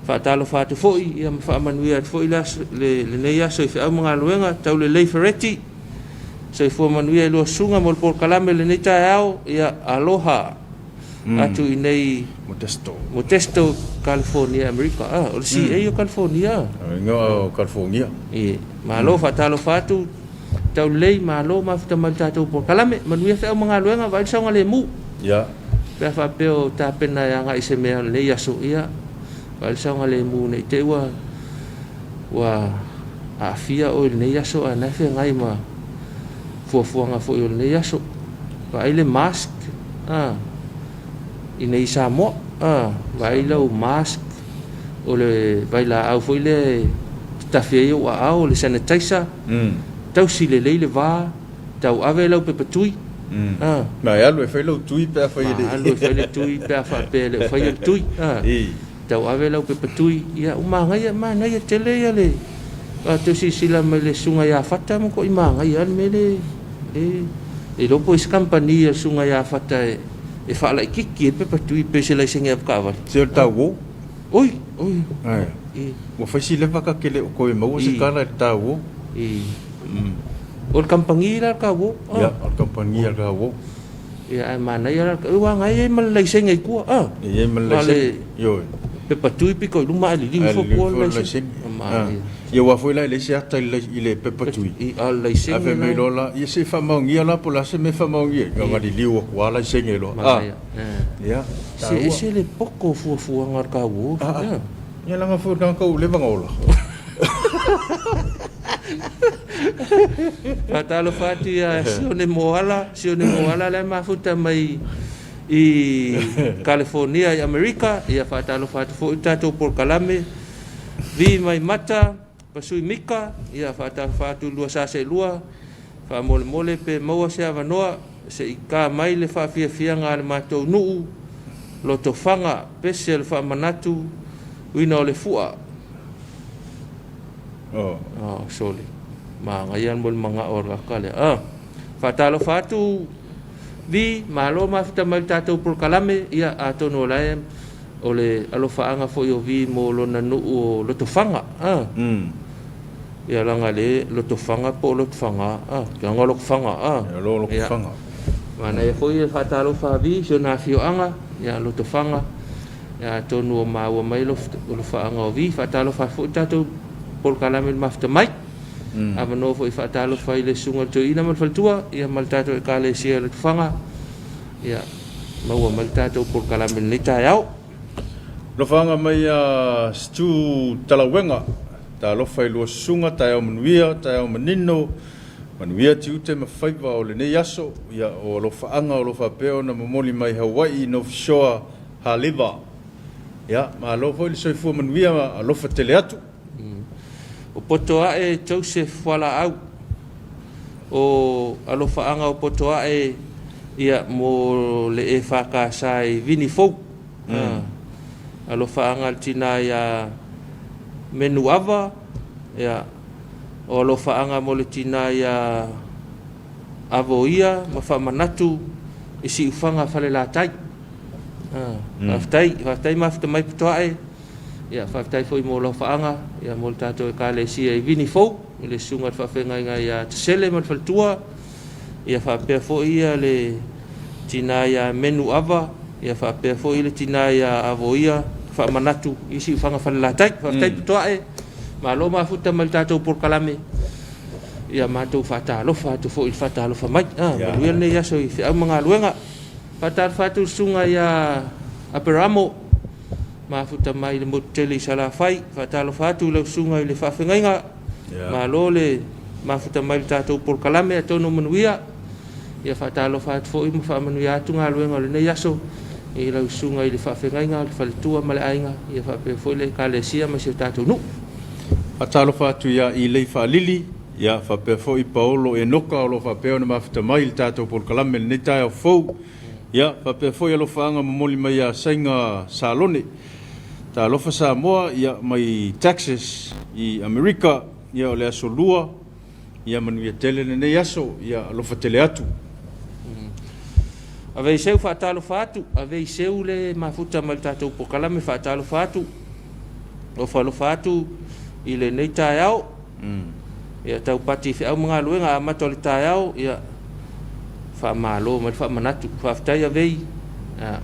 faatalofa atu foʻi ia faamanuia atu foʻi lenei aso i feʻau magaluega tau lelei Ferretti soifua manuia i lua suga mo le polokalame lenei taeao ia aloha atu i nei Modesto, California, America o le CA o California o California malo faatalofa atu tau lelei malo mafuta mai le tatou polokalame manuia feʻau magaluega vai le saoga lemu ia pea faapea o tapena e agaʻi se mea lenei aso ia vai le saoga lemu nei te ua aafia o lenei aso anae feagai ma fuafuaga foʻi o lenei aso vaai le mask i nei Samoa vaai lau mask o le vai laau foʻi le tafi ai o aao o le sanitizer tausi lelei le vā tau ave lau pepatui mai alu e fai lau tui pea fai alu e fai le tui pea faapea le fai le tui tau ave lau pepatui ia umagai manai tele ia le tausisila mai le suga iā fata ma koʻi magai ale me le e lopo is kampani sunga ia fata e faalaʻikiki e pepatui pe se laisegi avakaavali se o tauō oi ua faisi le fakakele o koe maua se kala e le tauō o le kampagi la kauō ia o le kampagi a le kauō ia ae manai ala uagai ai ma le laisegi ai kua ai ma le laisegi ioe pe patui piko luma ali li fo ko la sing ia wa foi la le sia ta ile pe patui i ala sing ave me lola ia se fa maungia la pola se me fa maungia nga di liu ko ala sing lo ia se le poko fu ngar ka wo ia la nga fu ka ko le bangola Fatalo fati ya sione moala le mafuta mai i California i Amerika ia fatalo fati fo itato por kalame vi mai mata pasui mika ia fatalo fatu lua sase lua fa mole pe maua se avanoa se ika mai le fa fia nga le matou nuu loto fanga pese le fa manatu wina le fua sole mangayan mol mga ora kale fatalo fatu vi malo mafta maltato por kalame ia atono lae ole alofaanga fo yo vi mo lo nanu o lo tofanga ia langa le lo tofanga po lo tofanga nga lo fanga lo fanga mana e fo ia fatalo fa vi so na fio anga ia lo tofanga ia atono ma wa mai lo faanga vi fatalo fa fo tato por kalame mafta mai avano fo fatalo fa ile sunga to ina mal faltua ia maltato e kale sia le fanga ia maua maltato por kalame ni tayao lo fanga mai stu talawenga ta lo fa lo sunga tayao manuia tayao manino manuia tiute ma faiva o le ne yaso ia o lo faanga o lo fa peo na momoli mai Hawaii no shoa haliva ia ma lo fo le soifu manuia lo fa teleatu o potoa e Joseph wala au o alofaanga o potoa e ia mo le e whaka sai vini fou alofaanga tina ia menu ava ia o alofaanga mo le tina ia avoia ma whamanatu isi ufanga whale la tai whaftai mafta mai potoa e ia whaftai foi mo lo whaanga ia mo tato e kale sia i vini fou i le sunga whawhenga inga ia tasele man whaltua ia whapea foi ia le tina ia menu ava ia whapea foi le tina ia avoia whamanatu isi ufanga whale la tai whaftai potoa e ma lo mafuta mal tato por kalame ia matou whatalofa atu foi whatalofa mai manuia ne yaso i whiau mga luenga whatalofa sunga ia aperamo mafuta mai le moteli sala fai fatalo fatu le sunga le fafenga ma lo le mafuta mai tato por kalame atono manuia ia fatalo fatu fo im fa manuia tunga luenga le yaso e le sunga le fafenga le faltua male ainga ia fa pe fo le kalesia ma se tato nu fatalo fatu ia i le fa lili ia fa pe fo i Paulo e noka lo fa pe ona mafuta mai tato por kalame le taio fo ia fa pe fo ia lo faanga momoli mai a sainga salone ta lofa Samoa ia mai Texas i Amerika ia o le aso lua ia manuia tele ne yaso ia lofa tele atu ave seu fatalo fatu ave seu le mafuta mal tatou po kalame fatalo fatu o falo fatu i le nei tayao ia tau pati fi au mga luenga amato le tayao ia fa malo mal fa manatu fa ftai ave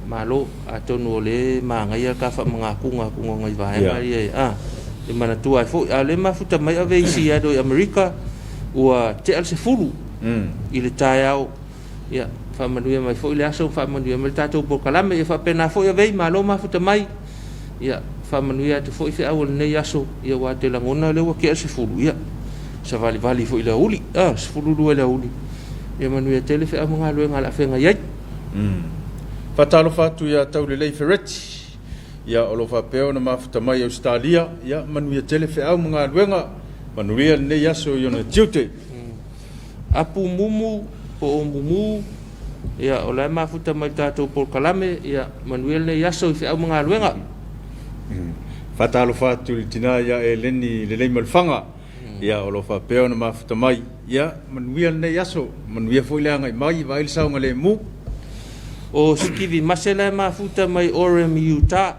malo atono le mangaia ka fa mangaku ngai vai mai e mana tua fo ale mafuta mai ave isi ado Amerika ua te al se fulu i le tayao ia fa manuia mai fo le aso fa manuia mai tato por kalame e fa pena fo ave malo mafuta mai ia fa manuia te fo i fe au le aso ia wa te langona le wa ke al se fulu ia sa vali fo ile uli se fulu lu ile uli ia manuia tele fe amo ngalo ngala fe ngai fatalo fatu ia tau le lei fereti ia o lo fapeo na mafuta mai Australia ia manuia tele fe au mga luenga manuia ne yaso yo na tiute apu mumu po mumu ia o la mafuta mai tato por kalame ia manuia ne yaso fe au mga luenga fatalo fatu le tina ia e leni le lei malfanga ia o lo fapeo na mafuta mai ia manuia ne yaso manuia foi le ngai mai vai sa ngale mu o skivi masela mafuta mai Orem Utah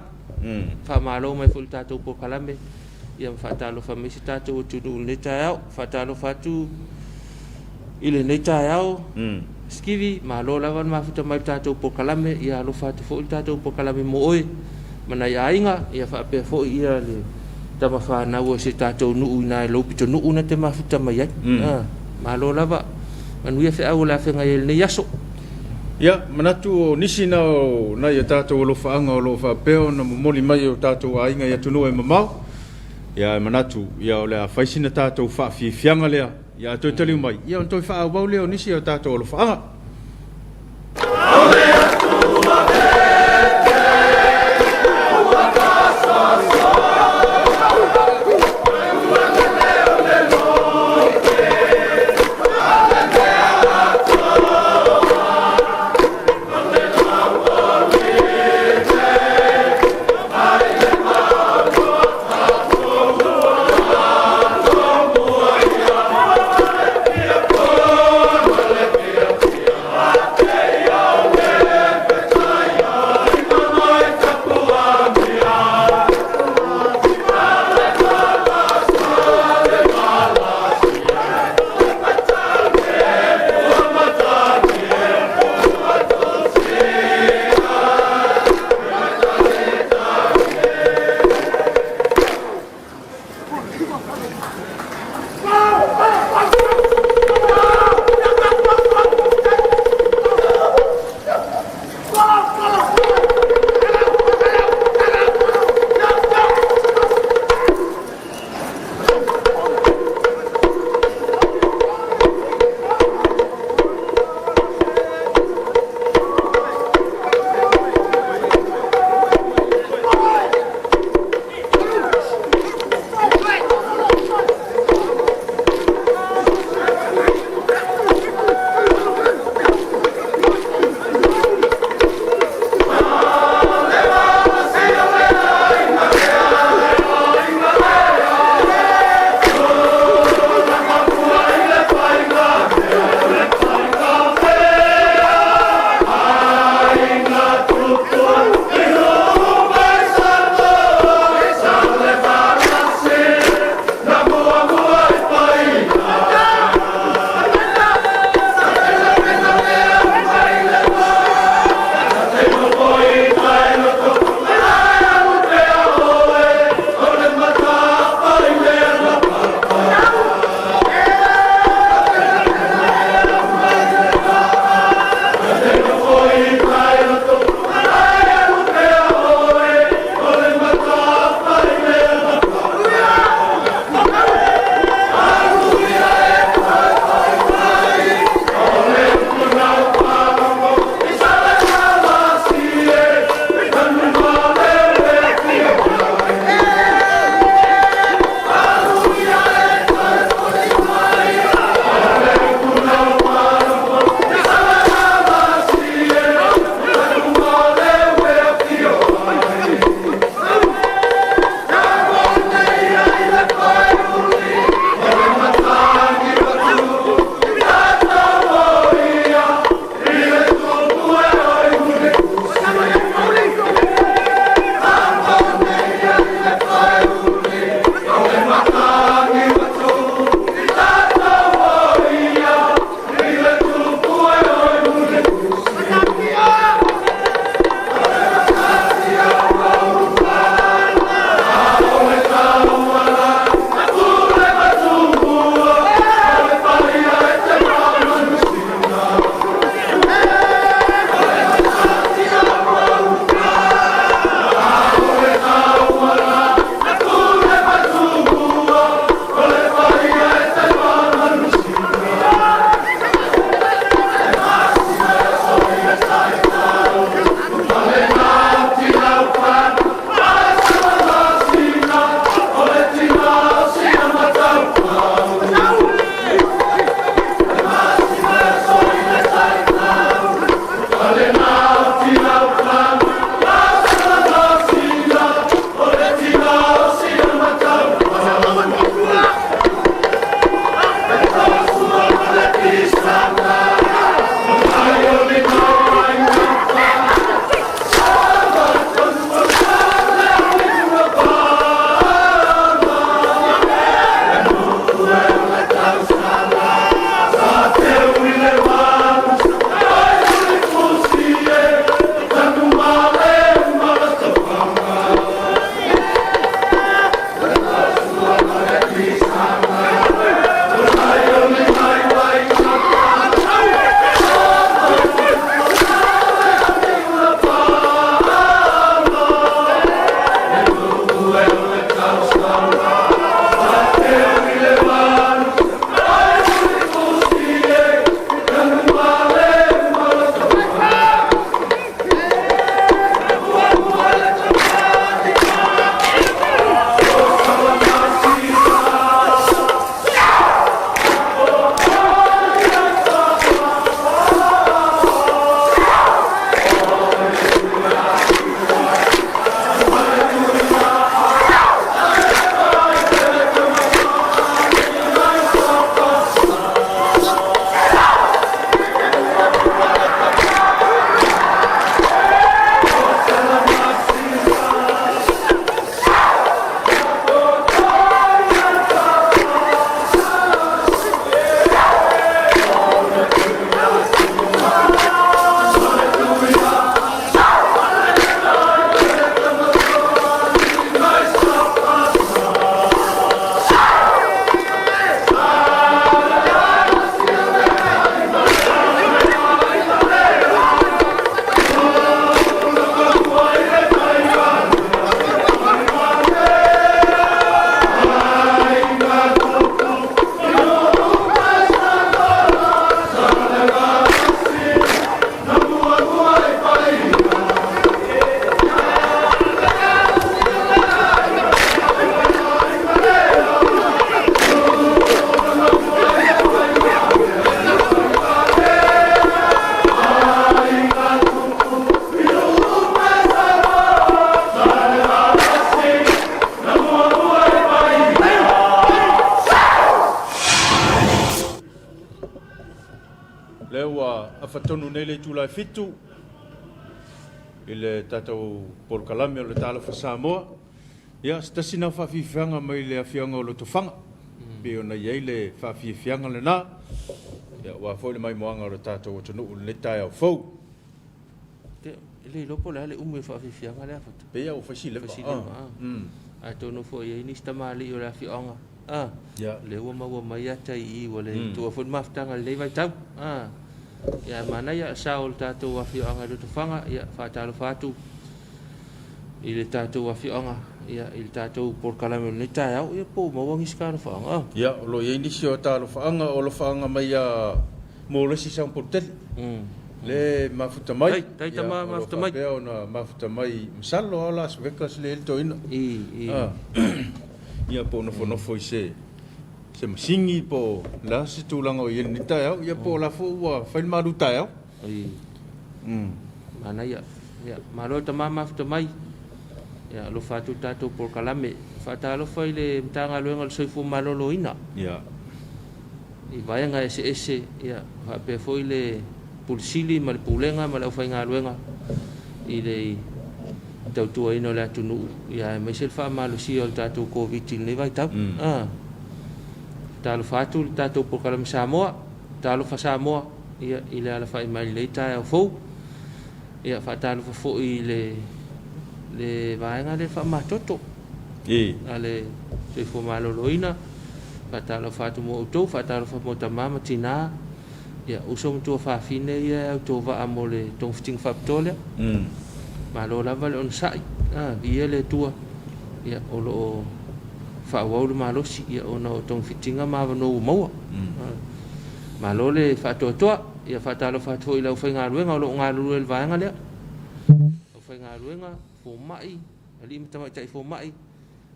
fa malo mai ful tato po kalame ia fatalo fa misi tato tu ne tayao fatalo fatu ile ne tayao skivi malo lawan mafuta mai tato po kalame ia lo fatu ful tato po kalame mo oi mana yainga ia whaape fo ia le tama whanau se tātou nuu nai lopito nuu na te mafuta mai ai. Malo lava, manuia whi au la whenga e le yaso. Ia, manatu o nisi nao na ia tātou o lo whaanga o lo whapeo na momoli mai o tātou a inga ia tunua e mamau. Ia manatu, ia o lea whaisina tātou whaafianga lea, ia toi taliu mai. Ia on toi whaau bau leo nisi o tātou o lo whaanga. afatonu nei le tūlai fitu i le tātou Polokalame o le tālafa Samoa. Ia, stasina whawhiwhianga mai le awhianga o le tofanga. Pe ona iei le whawhiwhianga le nā. Ia, wa fo le mai moanga o le tātou o tunu o le tai au fau. Le lopo le umu e whawhiwhianga le afata. Pe ia o whasile. A tono fo iei ni stamali o le awhianga. Le ua maua mai ata I wa le tua fo maftanga le vai tau. Ia mana ia sao le tātou awhianga le tofanga. Ia, whatalo whatu. I le tātou awhianga. Ia, I le tātou Polokalame o le tai au. Ia, po mawangi skara whaanga. Ia, o lo iei nisi o tālo whaanga. O lo whaanga mai a mōlesi sang porteli. Le mafuta mai. Tai tama mafuta mai. Ia, o na mafuta mai. Msalo ala Vekas le elto ina. Ia, po na whanofo I se masingi po la se tūlanga o iei ni tai au. Ia, po la fo ua whailmaru tai au. Mana ia. Ia, malo tama mafuta mai. Ia, lo whatu tātou Polokalame. Whatalo whai le mtanga luenga le soifu malolo ina. Ia. I vaianga ese. Ia, hape foi le pulisili ma le pulenga ma le au whainga luenga. I le tautua ino le atunu. Ia, mai se le wha malo si o le tātou COVID le vai tau. Talo whatu le tātou Polokalame Samoa. Talo wha Samoa. Ia, I le ala whai mai le tai au fau. Ia, whatalo wha foi le vaenga le wha matoto. Ale te fo malolo ina. Whatalo whatu mo utou, whatalo wha mo tamama tina. Ia, uso mtua whawhine ia au tō wa amo le tōng fiting whaptolea. Malo lava le on sai. Ia le tua. Ia, o lo whawau le malosi. Ia, o na o tōng fitinga mawa no maua. Malo le whatoa. Ia, whatalo whatu I lau whainga ruenga o lo ngā lulu le vaenga lea. O whainga ruenga. Fo mai, ali matamai tai fo mai.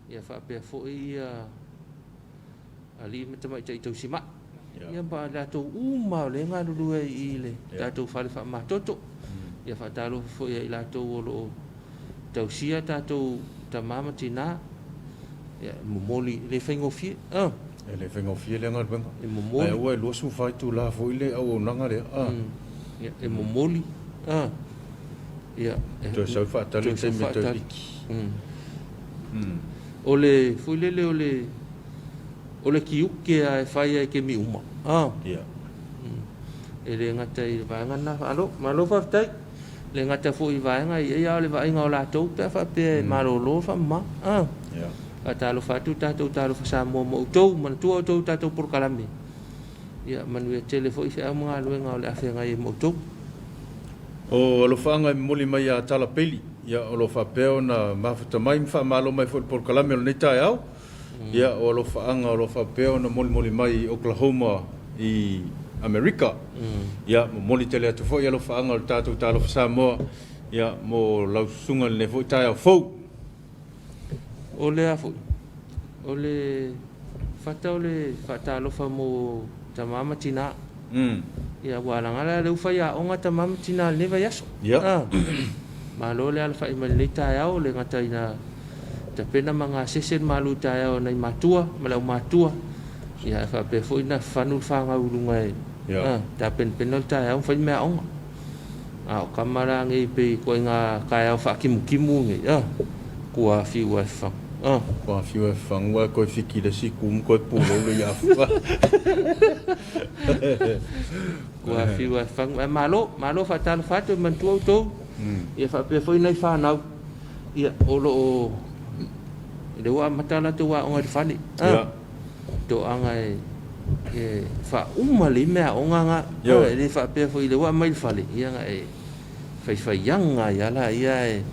Ia whapea fo ali matamai tai tau sima. Ia ba tātou uma le ngā lulu I le tātou whale wha matoto. Ia whatalo fo I lātou o lo tau sia tātou tamama tina. Ia momoli le whaingofie. Le whaingofie le ngā ruenga. E momoli. Ai ua e losu whai tu la fo I le au o nanga le. Ia e momoli. Ia. Tu sau whaatale te me tau iki. O le fuilele o le kiuke a e whai ai ke mi uma. Ia. E le ngata I vaenga na alo, malo whaftai. Le ngata fu I vaenga I ea le vaenga o lātou pia whapea marolo whamma. Ia. A tālo whatu tātou tālo whasamoa mo utou, mana tua utou tātou Polokalame. Ia, manu e tele fu I whea mga luenga o le awhenga I mo utou. O alo whaanga moli mai a tala peli. Ia o lo whapeo na mafuta mai mwha malo mai fo Polokalame o nei tai au. Ia o alo whaanga o lo whapeo na moli mai Oklahoma I Amerika. Ia mo moli tele atu fo. Ia lo whaanga o tātou tālo Samoa. Ia mo lausunga le fo tai au fo. O le afu. O le whata o le whata alofa mo tamama tina. Ia walangala le ufa ia onga tamama tina leva yaso. Ia. Malo le alfa ima le tai au le ngata ina ta pena manga sesen malu tai au nei matua, malau matua. Ia fa pe fo ina fanu fanga ulunga e. Ta pen tai au fa mea onga. O kamara ngi pe ko nga kai au fa kimu ngi. Kua fiu e fa. Kua fiu e fa ngua ko fiki le sikum ko pulo le ia. Kua fiu e fa malo fa tal fatu mantua to. Ia fa pe foi nei fa nau. Ia o le wa matala to wa onga fani. To anga e fa umali mea onga nga. Le fa pe foi le wa mai fali. Ia nga e fa yanga ia la ia e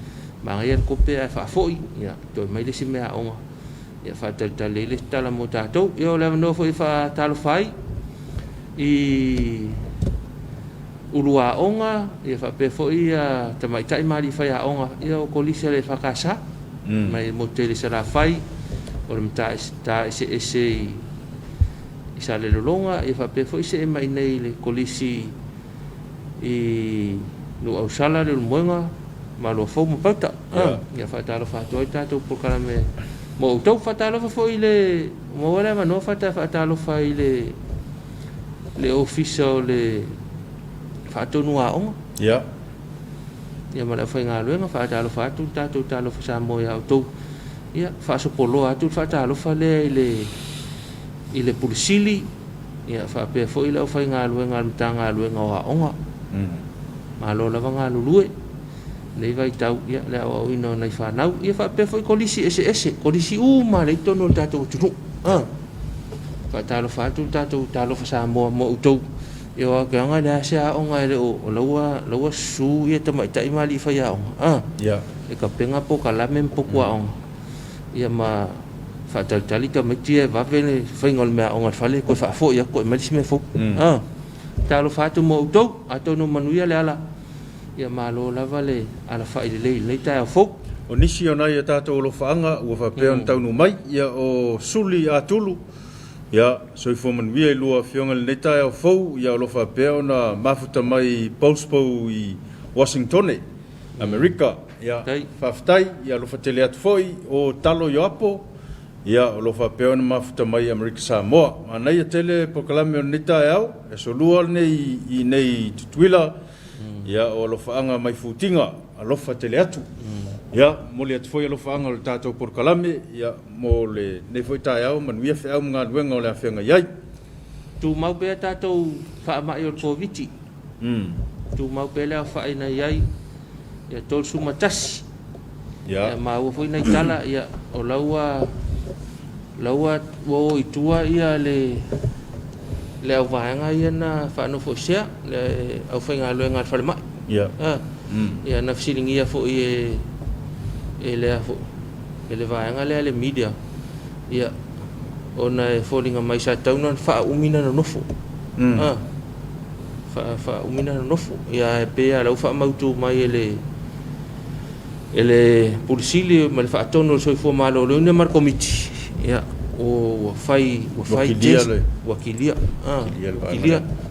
mangai ko pe fa foi. Ia to mai le si mea onga. Ia fa tal le tala mo tatou. Ia le no foi fa tal fai. I ulua onga ia fa pe foi ia tamai tai mari fai a onga ia o kolisa le fakasa mai mo tele sala fai o mta sta ese isa le longa ia fa pe foi se mai nei le kolisi I no au sala le moenga ma lo fo mo pata ia fa talo fa toi tato Polokalame mo tau fa talo fa foi le mo wala ma no fa talo fa le official le whaatonu a onga. Ia. Ia ma le whai ngā luenga whaatalo whaatu tātou talo whasamoa ia o tau. Ia whaasopolo atu whaatalo whale i le pulisili. Ia whaapea fo i leo whai ngā luenga almita ngā luenga o a onga. Ma lo lava ngā lulue. Nei vai tau ia le au ino nei whanau. Ia whaapea fo i kolisi ese. Kolisi ma le tono tātou tunu. Whaatalo whaatu tātou talo whasamoa mo utau. Ia wa ke anga le asea onga ele o laua su ia tamaitai mali whai a onga. Ia. E ka penga po ka lamen po kua onga. Ia ma whaatalitali ka maitia wawene whaingol mea onga whale koe whaafo ia koe malisi mea fo. Talo whaatu mo utau ato no manuia le ala. Ia ma lo lava le ala whai le tai a fo. O nisi o nai a tātou lo whaanga ua whapea on taunu mai ia o suli a tulu. Ia, soi manuia i lua whionga le netai au fau, ia o lo whapea o na mafuta mai Paulspo i Washington, Amerika. Ia, whaftai, ia lo whatele atu foi o talo i apo, ia o lo whapea o na mafuta mai Amerika Samoa. Ma nei a tele pokalame o netai au, e so lua nei i nei tutuila, ia o lo whaanga mai futinga, a lo whatele atu. Ia, mole atu foi alo whaanga o le tātou porkalame, ia, mo le nei foi tai au, manuia whi au mga luenga o le awhenga iai. Tu mau pēa tātou whaamai o le COVID. Tu mau pēa lea whaai na iai, ia tol sumatasi. Ia, ma ua foi na itala, ia, o laua wo itua ia le au vaenga ia na whanofo sea, le au whainga luenga al whalemai. Ia. Ia, na fisilingi ia fo i ele fo ele vaenga le media ia ona e folinga mai sa tauna fa umina no nofo fa umina no nofo ia e pe ala fa mautu mai ele pulisili mal fa tono so fo malo le mar committee ia o fai wakilia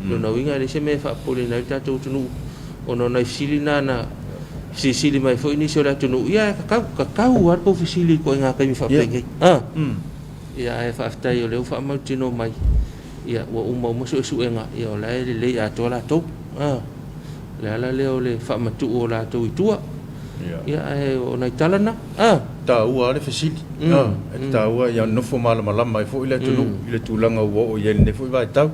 no na winga le se me fa polina tatou tunu ono na silina na sili mai foi ni so la tunu ia kakau ar po fisili ko nga kai mi fa penge ia e fa ftai o le fa ma tino mai ia wa uma mo so suenga ia o la le a to la to le ala le o le fa ma tu o la to itua ia e o na italana ta ua le fisili ta ua ia no fo mala mala mai foi le tunu le tulanga o ia ne foi vai tau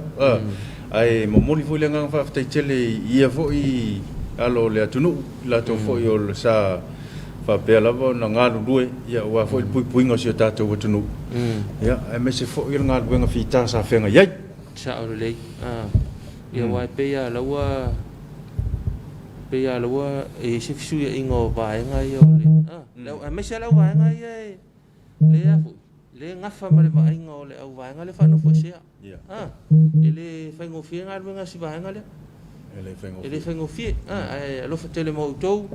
ai mo moli foi le nga fa ftai tele ia foi alo le atunu la to foi o sa fa pela vo na ngalu due ia wa foi pui ngo si tato atunu ia e me se foi il ngalu nga fita sa fenga ia sa o le ia wa pe ya lawa e se fisu ia ingo va nga ia le me se la va nga ia le afu le ngafa ma le va ingo le au va nga le fa no fo sia ele fa ngo fi nga nga si va nga le ele fengo fie lo fatele mo tou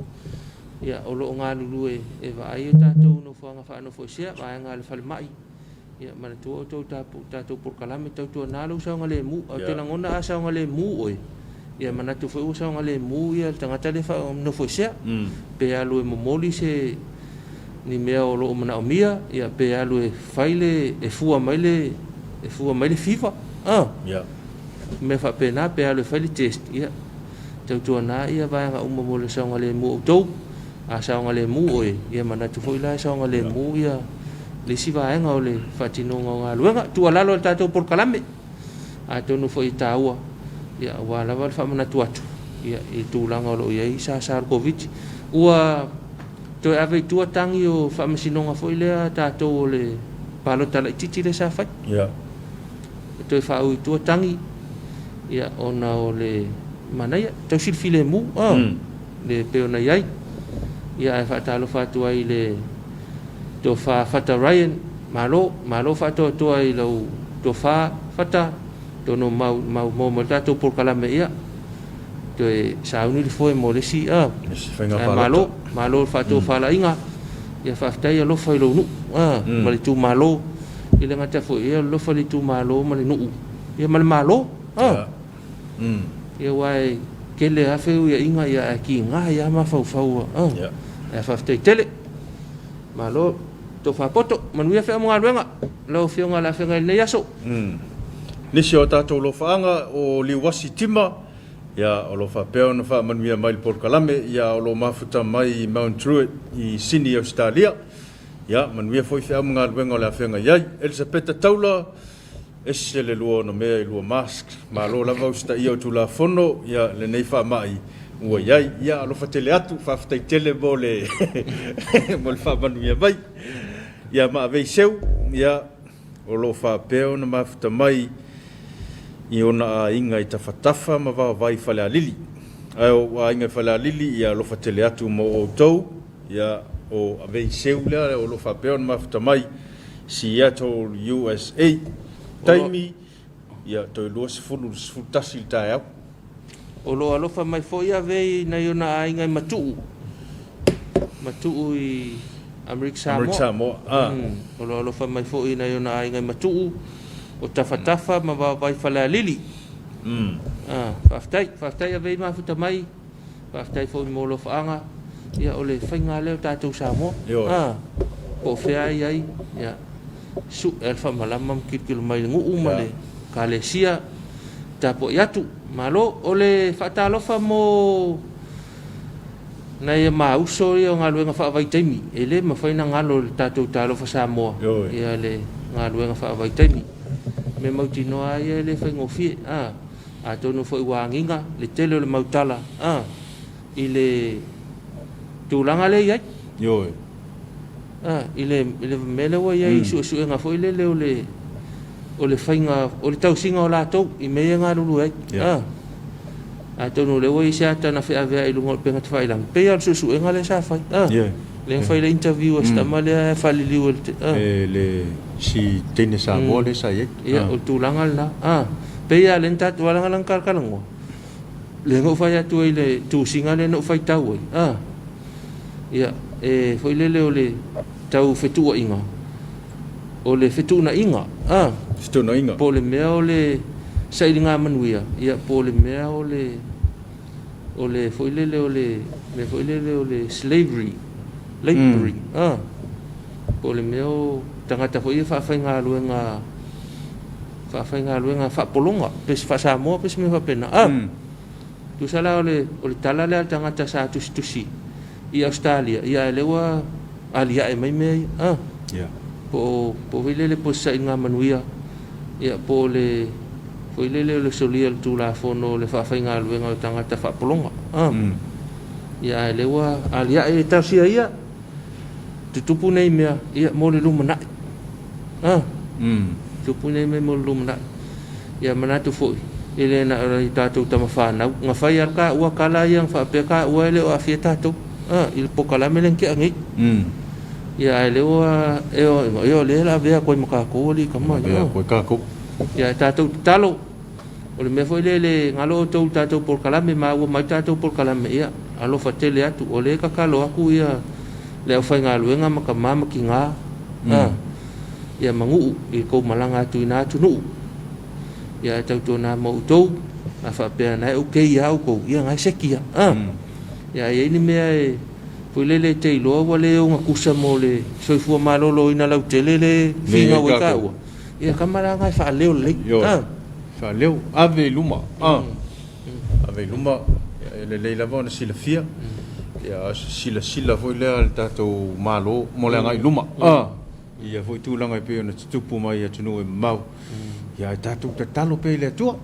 ia o lo nga lulu e vai tatou no fanga fa no fo sia vai nga le fal mai ia mana tu o tatou por kalame tatou na lo sa nga le mu o te ngona asa nga le mu oi ia mana tu fo sa nga le mu ia tanga tele fa no fo sia pe alo e momoli se ni mea o lo mana o mia ia pe alo e faile e fua mai le fifa ia me fa pena pe alo fali test ia tau na ia vai nga uma mo le songa le mu tou a songa le mu oi ia mana tu foi la songa le mu ia le si vai nga ole fatino nga luenga tu ala lo tato por kalame a tu no foi taua ia wala wal fa mana tu atu ia i tu langa lo ia sa covid ua to ave tu tangi o fa masino nga foi le tato le palo tala titi le sa fa ia to fa u tu tangi ia ona o le mana ia tau silfile mu le peona iai ia e whaatalo whātua i le to whata Ryan malo whātua i lau to whata tono mau tātou por kalame ia to e sauni le foe mo le si malo whātua whala inga ia whaftai a lofa i lau nu ma le tū malo i le ngata foe ia lofa le tū malo ma le nuu ia ma le malo ia wai kele afeu ia inga ia ki nga ia ma fau ia faftai tele malo to fa poto manuia fe mo ngaluenga lo fionga la fenga le yaso nisi o tatou lo faanga o liwasi tima ia o lo whapea ona whamanuia mai Port Kalame, ia o lo mafuta mai Mount Druitt i Sydney, Australia. Ia, manuia foi whia mga luenga o le awhenga iai. Elisabetta Taula, ese le lua no mea i lua mask. Ma lo lava usta ia o tula fono, ia le nei wha mai ua iai. Ia alo whatele atu, whawhatai tele mo le mo le whamanuia mai. Ia maa vei seu, ia o lo whapea ona mafuta mai i ona a inga i tawhatafa ma vai whale a lili. Ai o a inga whale a lili ia lo whatele atu mo o tau, ia o avei seu lea o lo whapea ona mafuta mai Seattle, USA. Taimi, ia toi lua sifunu tasi i tae au. O lo alofa mai fo ia vei na iona a inga i matuu. Matuu i Amerika Samoa. O lo alofa mai fo i na iona a inga i matuu. O tawhatafa ma vai whale a lili. Whaftai a vei mafuta mai. Whaftai fo i molo whaanga. Ia o le whainga leo tātou Samoa. Po whea i ai. Ia. Su elfa malama mkirikilo mai le nguu ma le kalesia. Tapo i atu. Malo o le whaatalofa mo na ia mauso i o ngā luenga whaavai taimi. E le ma whaina ngalo le tātou tālofa Samoa. Ia le ngā luenga whaavai taimi. Me mauti noa ia le whaingofie. A tonu whai wānginga. Le tele o le mautala. I le tūlanga le iai. Yoi. I le mele wa iai su ngā whai le o le whainga, o le tausinga o lātou. I mea ngā ruru ai. A tonu le wai se ata na whea vea i lunga o penga te whailang. Pea su ngā le sa whai. Le whai le interview a stama le whaliliu. Le si tene Samoa le sa iai. Ia o tūlanga le na. Pea le ntatu walanga lang karkalango. Le ngau whai atu ai le tūsinga le no whai tau ai. Ia, whai le o le tau whetua inga. O le whetu na inga. Whetu na inga. Po le mea o le sairi ngā manuia. Ia, po le mea o le whai le o le me whai le o le slavery. Laboring. Po le mea o tangata whai e whawhai ngā luenga whapolonga. Pes whasamoa, pes me whapena. Tu sala o le tala le tangata sa tusi i Australia. Ia lewa alia e mai mei. Po vilele po sa inga manuia. Ia po le vilele le solia le tula fono le whawhai ngā luenga o tangata whapolonga. Ia lewa alia e tausia ia. Tutupu nei mea ia mo le lumanai. Tutupu nei mea mo le lumanai. Ia manatu foi. Ele na i tātou tamawhanau. Ngā whai alka ua kala iang whapea ka ua ele o awhia tātou. Il Pokalame len kia ngi. Ia ele ua eo le la vea koe makako li kama. Ia koe kako. Ia tātou talo. O le mea foi le ngalo o tau tātou Pokalame ma ua mai tātou Pokalame ia. Alo whatele atu. O le kakalo aku ia le au whai ngā luenga makamama ki ngā. Ia mangu i kou malanga atu i nā atu nuu. Ia tau tōna mau tau, a whapea nai o kei au kou, ia ngai sekia. Ia ni mea e, pui lele te iloa wale o ngā kusa mo le soifua malolo ina lau tele le whinga o ka ua. Ia kamara ngai whaaleo le. Whaaleo, ave luma. Ave luma, le leila vana sila fia. Ia sila foi lea le tātou malo mo le ngai luma. Ia foi tūlanga i peo na tutupu mai a tunu e mau. Ia tātou te talo pe le atua.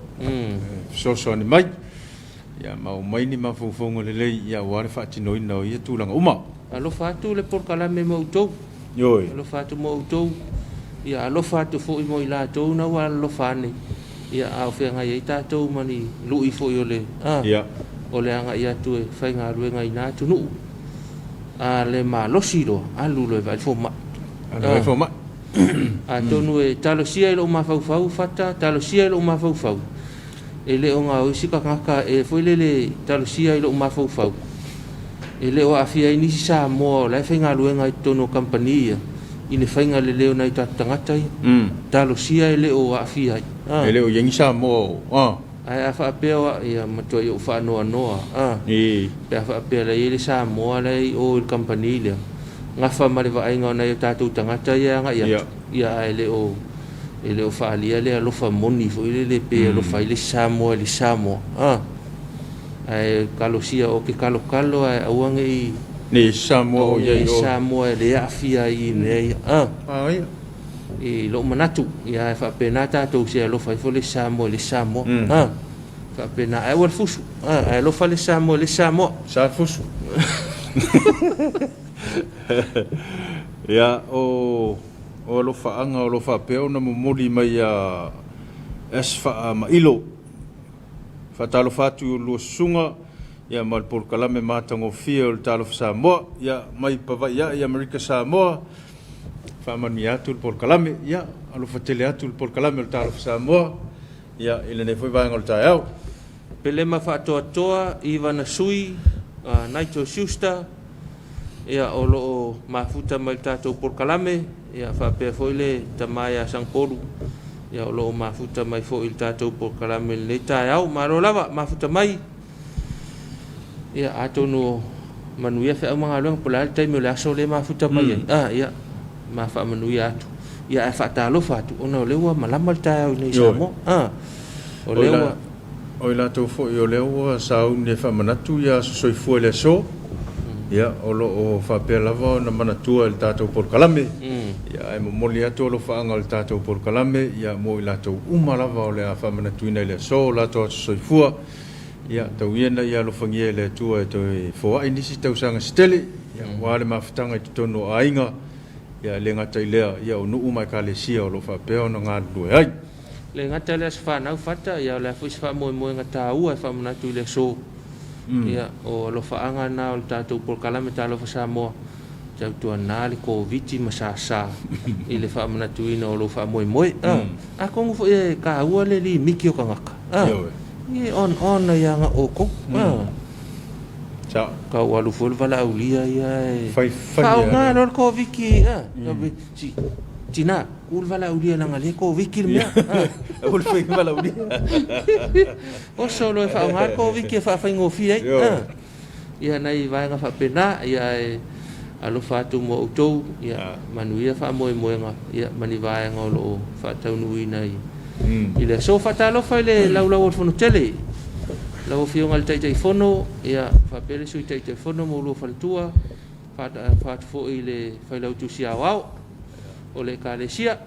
Soso ani mai. Ia mau mai ni mawhauwhaunga le lei. Ia ware whaatino ina o ia tūlanga uma. Alo whātu le Pokalame mo utou. Yoi. Alo whātu mo utou. Ia alo whātu fo i mo i la tau na wa alo whāne. Ia au whenga i tātou mani lui fo i o le. Ia. O le anga i atu e whainga ruenga i nā tunu. Le ma losiro. Alulo e vai fo ma. Alulo e fo ma. A tonu e talo sia ilo mawhauwhau fata, talo sia ilo mawhauwhau. E leo ngā oisika kaka e foi lele talo sia ilo mawhauwhau. E leo awhia inisi sa moa lai whainga luenga i tono kampania. Ine whainga le leo nai tangata i. Talo sia e leo awhia i. E leo yengi sa moa. Ai a whaapea wa ia matua i o whaanoa noa. Pea whaapea la ele sa moa lai o il kampania lea. Ngā whamariwa ainga o nei o tātou tangata ia ngā ia. Ia ele o whaalia le alofa moni fo ile le pe alofa ile Samoa. ai kalosia o ke kalo ai auange I Ni Samoa o ia Samoa le afia I nei ai I lo manatu ia fa pena tatou se lo fai fo le Samoa fa pena ai wal fusu ai lo fa le Samoa sa fusu ya o lo faanga o lo fa peo na momoli mai a esfa ma ilo fa talo fatu lo sunga ya mal por kalame matango fio talo Samoa ya mai pava ya America Samoa fa maniatu por kalame ya alo fatele atu por kalame talo Samoa ya ile ne foi vai ngol tao pele ma fa toa Ivana Sui Naito Schuster ia o lo mafuta mai tatou por kalame ia fa pe foi le tamaya Sangpolu ia o lo mafuta mai foi il tatou por kalame le taiau maro lava mafuta mai ia atono manuia fe mga long pola taimi le aso le mafuta mai ia ma fa manuia atu ia fa talo fatu ona lewa malama taiau nei samo o lewa o la to fo yo lewa sa un ne fa manatu ya so foi le so ya o lo o fa pe lava na manatua il tatou por kalame ya e mo moli ato lo fa ngal tatou por kalame ya mo la to uma lava o le fa manatuina le so la to so fua ya tau iena ya lo fangie le tua to fo ai nisi tau sanga stele ya wale mafutanga I tono ainga ya le ngata ile ya o nu mai ka le sia o lo fa pe ona nga lu ai le ngata le sfa na fata ya le fo sfa mo ngata u fa manatu le so ia o lo faanga na o tatou por kalame talo fa Samoa tau tua na le COVID masasa I le fa manatuina o lo fa moi a kongu fo e ka ua le li miki o kangaka e on ya nga oko cha ka walu fo vala ulia ia fai ka nga lo COVID ki si tina ul vala ulia na ngale COVID ki me ul fai vala ulia o solo fa nga COVID ki fa ngofi ai ia nai vai nga fa pena ia alo fatu mo utou ia manuia fa mo nga ia mani vai nga lo fa tau nui nai ile so fa talo fa le lau fono tele lau fio ngal tai fono ia fa pele sui tai fono mo lo fa tua fa fo ile fa lau tu sia wao o le kalesia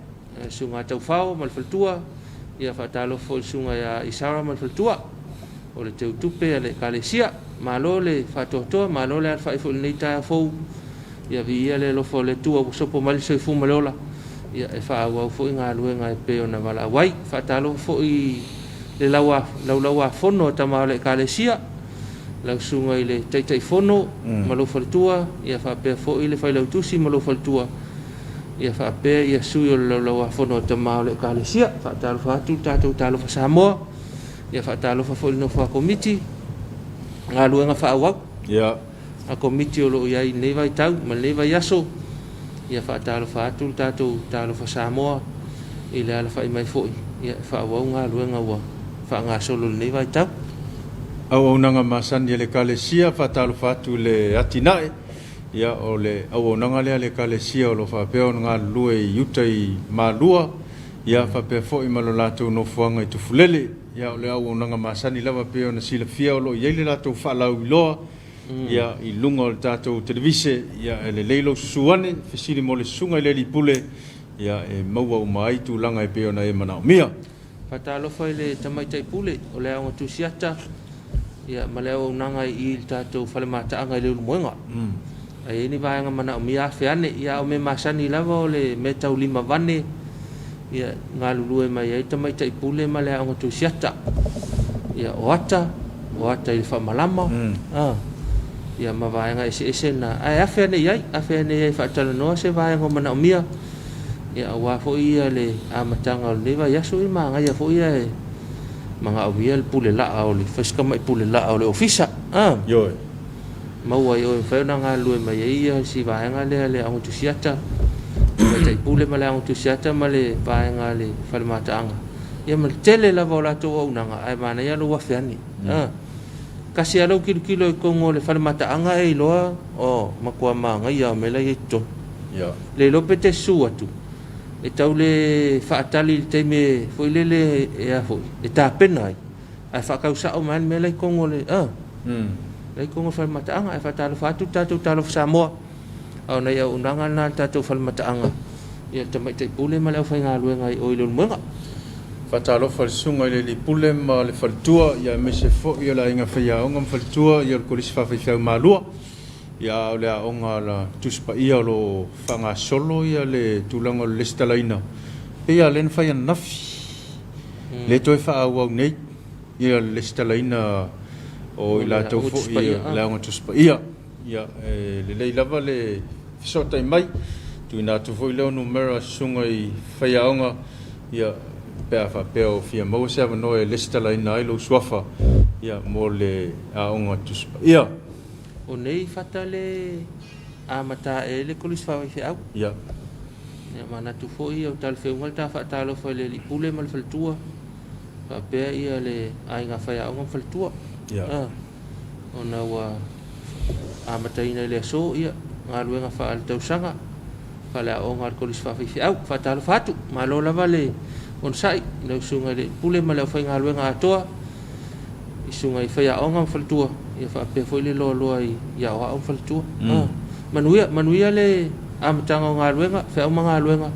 sunga tau fao mal faltua ia fa talo fo sunga ya isara mal faltua o le teu tupe le kalesia malo le fa toto malo le fa fo le ta fo ia via le lo fo le tua so po mal se fu malola ia e fa wa fo nga luenga e pe ona vala wai fa talo fo I le lawa fono tama le kalesia la sunga ile tai fono malo faltua ia fa pe fo ile fa le tusi malo faltua ia fa pe ia sui lo fono tama le kalesia fa talo fa tu talo fa Samoa ia fa talo fa fo no fa komiti nga luenga fa wa ya a komiti o lo ia nei vai tau ma nei vai aso ia fa talo fa tu talo fa Samoa ile ala fa mai fo ia fa wa nga luenga wa fa nga solo nei vai tau au nanga masani le kalesia fa talo fa tu le atinae ia o le au nanga le kalesia o lo fa pe nga lue yutai malua ia fa pe fo I malo lato no fuanga I tufulele ia o le au nanga masani lava pe ona sila fia o lo ia le lato fa lau loa ia I lunga o tato televise ia le leilo suane fesili mo le sunga le lipule ia e maua o mai tu langa e pe ona e mana mia fa talo fa le tamai tai pule o le au tu siata ia maleo nanga I tato fa le mata anga le luenga ai ni vai nga mana mia feane ia o me masani lava o le metau lima vane ia ngalulu e mai ai tamai tai pule ma le anga tu siata ia oata I fa malama ia ma vai nga ese na ai afeane ai fa tala no se vai nga mana mia ia wa fo ia le amatanga o le vai aso I ma nga ia fo ia manga o ia pule la o le feska mai pule la o le ofisa yo mau ai o fa na nga lu mai ia si vai nga le anga tu siata tai pule ma le anga tu siata ma le vai nga le fa le matanga ia ma tele la vola to o nanga ai mana ia lo wa feani kasi alo kilo ko ngole fa le matanga e loa o makua manga ia me la i to le lo pete su atu e tau le fa atali te me foi le e a foi e ta pena ai fa ka usa o man me la ko ngole Lai ko ngofal mataanga e fatalo fatu tatou talo Samoa. Au nei au unanga na tatou fal mataanga. Ia tamai te pule ma leo whainga luenga i oilo mwenga. Fatalo fal sunga le li pule ma le fal tua ia me se fo ia la inga whaia onga fal tua ia le kolisi whawhai whiau malua. Ia o lea onga la tuspa ia lo whanga solo ia le tūlanga le stalaina. Ia len whaia nafi. Le toi wha au nei ia le stalaina o i la tau fo ia le onga tuspa ia. Ia le lei lava le fisota i mai. Tu ina tu fo i leo numera sunga i whaia onga ia pea wha pea o fia mau se awa noe le stalaina i lo suafa ia mo le a onga tuspa ia. O nei fata le amata e le kolisi whawai whiau. Ia. Ia mana tu fo i au tal whiungal ta whaatalo whai le li pule mal whaltua. Whapea ia le ainga whaia onga whaltua. Ia. O na wa amata ina le so ia. Ngā luenga wha al tausanga. Whale a onga al kolisi whawai whiau. Whaatalo whatu. Malo lava le on sai. Nau sunga le pule mal au whai ngā luenga atoa. I sunga i whaia onga whaltua. Ia whapea foi le loa i ia oa au whaltua. Manuia le amatanga o ngā luenga, whea uma ngā luenga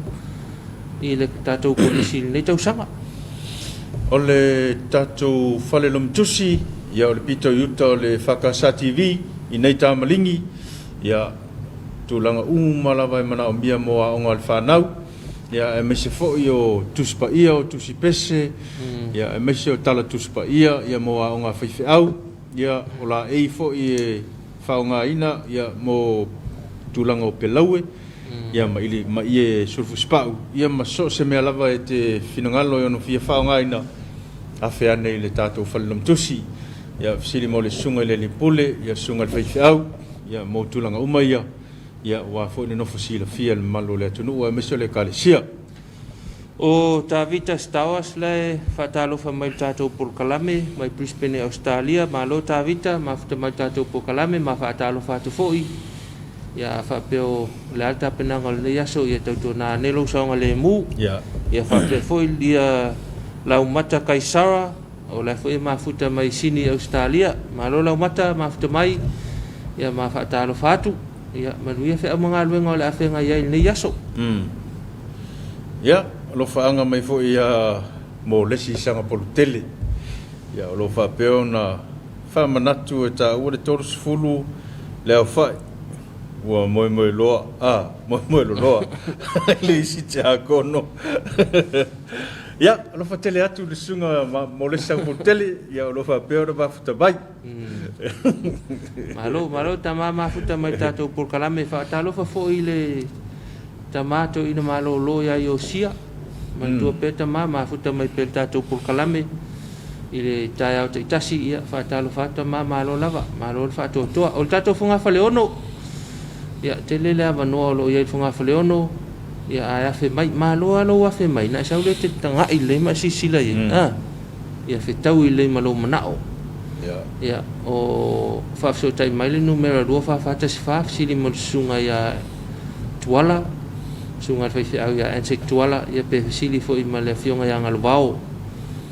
i le tātou kolisi nei tausanga. O le tātou whale lomtusi, ia o le pito iuta o le Whakasa TV i nei tāmalingi, ia tūlanga umalawa i mana o mia moa o ngā whanau, ia e mese foi o tuspa ia o tusi pese, ia e mese o tala tuspa ia moa o ngā whaiwheau, ia o la ei fo i e whaonga ina ia mo tūlanga o Pelaue ia ma i e surfu spau ia ma so se mea lava e te whinangalo i ono fia whaonga ina a whea nei le tātou whalilom tusi ia siri mo le sunga i le lipule ia sunga le whaiwheau ia mo tūlanga uma ia wa fo i le nofo si la fia le malo le atunu ua meso le kalesia. O Tavita Stawas le whatalo wha mai tātou Purkalame, mai Brisbane, Australia, ma lo Tavita, ma whita mai tātou Purkalame, ma whatalo whatu fōi. Ia whapeo le alta penanga le yaso, ia tautua nā nelo saonga le mū. Ia whapeo fōi ia lau mata Kaisara, o le fōi ma whita mai Sini, Australia, ma lo lau mata, ma whita mai, ia ma whatalo whatu. Ia manuia whea mga luenga o le awhenga iai le yaso. Ia. Lo faanga mai fo ia mo lesi sanga polutele ia lo fa peona fa manatu e ta o le toros fulu le fa wa moi loa moi loa le si ta kono ia lo fa tele atu le sunga mo lesi sanga polutele ia lo fa peona ba futa bai malo tama ma futa mai tato por kalame fa talo fa fo ile tamato ina malo lo ya yosia Mantua peta ma futa mai pel tātou Purkalame i le tai au te itasi ia whaatalo whata ma lo lava ma lo whaatua toa o le tātou whunga whaleono ia te lele awa noa lo iai whunga whaleono ia ai awhi mai ma lo alo awhi mai na sau le te tanga i le ma sisila ia ia whetau i le ma lo manao ia o whafso tai mai le numera rua whawhatasi whaf sili mo sunga ia tuala sunga whaiwhi au ia ensek tuala ia pe sili fo i ma le fionga ia ngalwao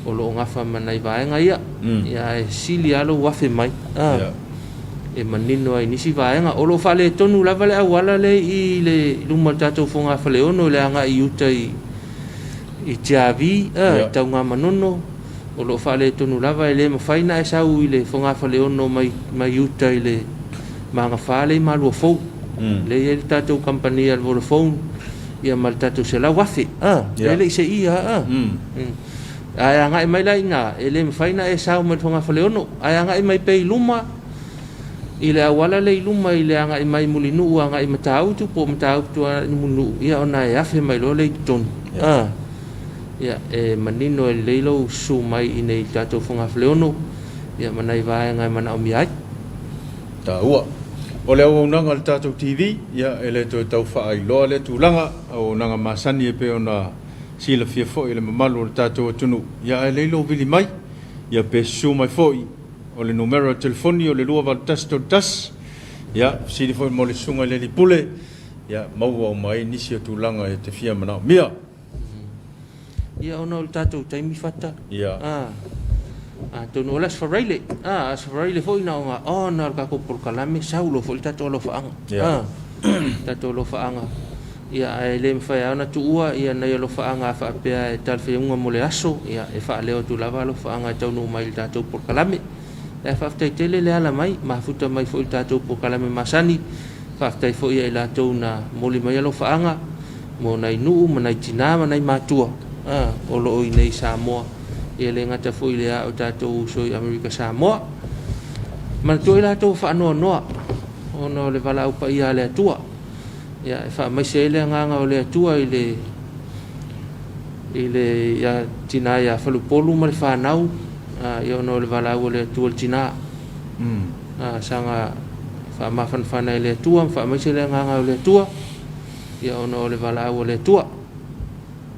o lo ngafa manai vaenga ia ia e sili alo wafe mai e manino ai nisi vaenga o lo fale tonu lava le awala le i le luma tatou fonga fale ono le anga i uta i tiavi tau ngā manono o lo fale tonu lava e le mawhaina e sau i le fonga fale ono mai uta i le manga fale i malua fau le i tatou kampania al Vodafone ia mal tatu se la wafi ele se ia ai anga mai la inga ele mfaina e sa mo tonga faleono ai anga mai pe luma ile awala le luma ile anga mai mulinu anga i matau tu po matau tu mulu ia ona ia fe mai lo le ton ia e manino le lo su mai ine tatu fonga faleono ia manai vai anga mana o miai ta ua o le au nanga le tātou TV, ia e le tau wha ai loa le tūlanga, au nanga masani e pe ona sila fia fo i le mamalu le tātou atunu. Ia e leilo vili mai, ia pe su mai fo i, o le numero telefoni o le lua val tas to tas, ia sili fo i mo le sunga le li pule, ia maua o mai nisi o tūlanga e te fia manao. Mia! Ia ona o le tātou taimi whata. Ia. tonu ola sfaraile sfaraile foi na nga na ka ko por kalame saulo foi tato lo faanga tato lo faanga ia ai le mfa ana tuua ia na lo faanga fa pe tal fe unga mole aso ia e fa leo tu lava lo faanga tonu mai tato por kalame e fa ftai tele le ala mai ma futa mai foi tato por kalame masani fa ftai foi ia la tona mole mai lo faanga mo nai nu mo nai tina mo nai matua o lo i nei Samoa ia le ngata foi le o tato so America Samoa man tu la to fa no ono le vala upa ia le tua ia fa mai se le nganga o le tua ile ya tina ya falu polu mal fa nau ia ono le vala o le tua tina sanga fa ma fan le tua fa mai se le nganga o le tua ia ono le vala o le tua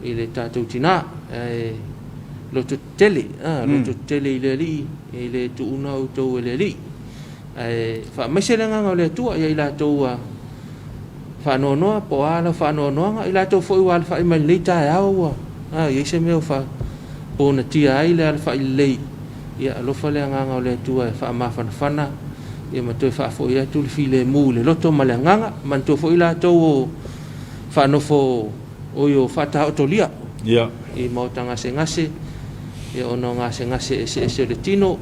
ile tato tina lo tu tele ile li ile tu una auto ile li fa mai se le nganga o le tua ia ila to fa no po ala fa no ila to foi wal fa mai le ta au ia se me fa pona tia ile al fa ile ia lo fa le nganga o le tua fa ma fana ia ma to fa fo ia tu file mu le loto ma le nganga man to fo ila to fa no fo o yo fa ta otolia ia I mo tanga se ngase ia ono ngase se le tino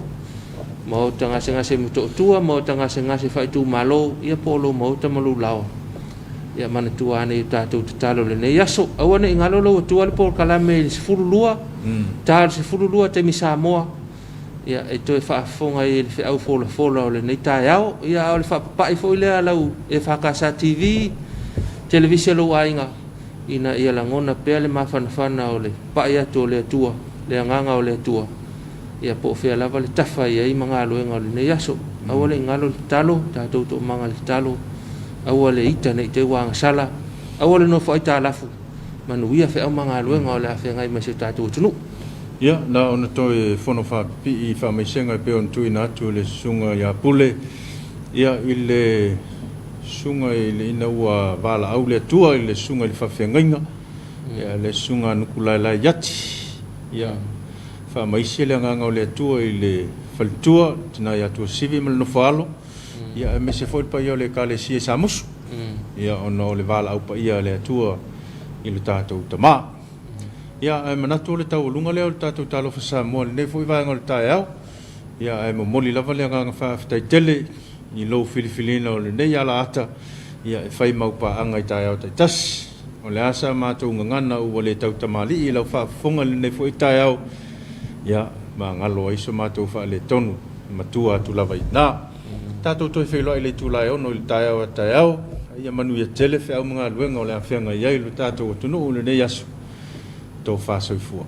mo tanga se ngase muto tua mo tanga se ngase fa tu malo ia polo mo ta malu lao ia mana tua ne tatu talo le ne yaso awane ngalo lo tua le por kalame se fululua ta se fululua te mi Samoa ia e to fa fonga I le au fola le ne ta yao ia o le fa pa I fo le lau e fa Casa TV television lo ainga ina ia langona pele ma fana o le pa ia to le tua le nganga o le tua ia po fe lava le tafa ia I manga lo nga le ne yaso awale ngalo talo ta to manga le talo awale ita nei te wang sala awale no fa ita lafu manu ia fe manga lo nga le fe ngai ma se ta to tunu ia na ona to e fono fa pi fa mai senga pe on tu ina tu le sunga ya pule ia ile sunga ile ina ua vala au le tua ile sunga ile fa fengainga ia le sunga nukula la yati ia fa mai se le nganga le tua ile faltua tina ya tu sivi mal no falo ia me se foi pa ia le kale si samus ia ono le vala au pa ia le tua ile tato tama ia e manatu le tau lunga le tato talo fa Samoa ne foi va ngol tae ia e mo moli lava le nganga fa tai tele I lo filifilina o le nei ala ata ia e fai mau pa anga I tae au tai tas o le asa mātou ngangana ua le tau tamali I lau whaafonga le nei fo I tae au ia ma ngalo iso mātou wha le tonu matua atu lava I nā tātou toi whailoa I le tūlai ono I le tae au a tae au ia manu ia tele whi au mga luenga o le awhianga iai lo tātou atunu o le nei asu tō whāsoifua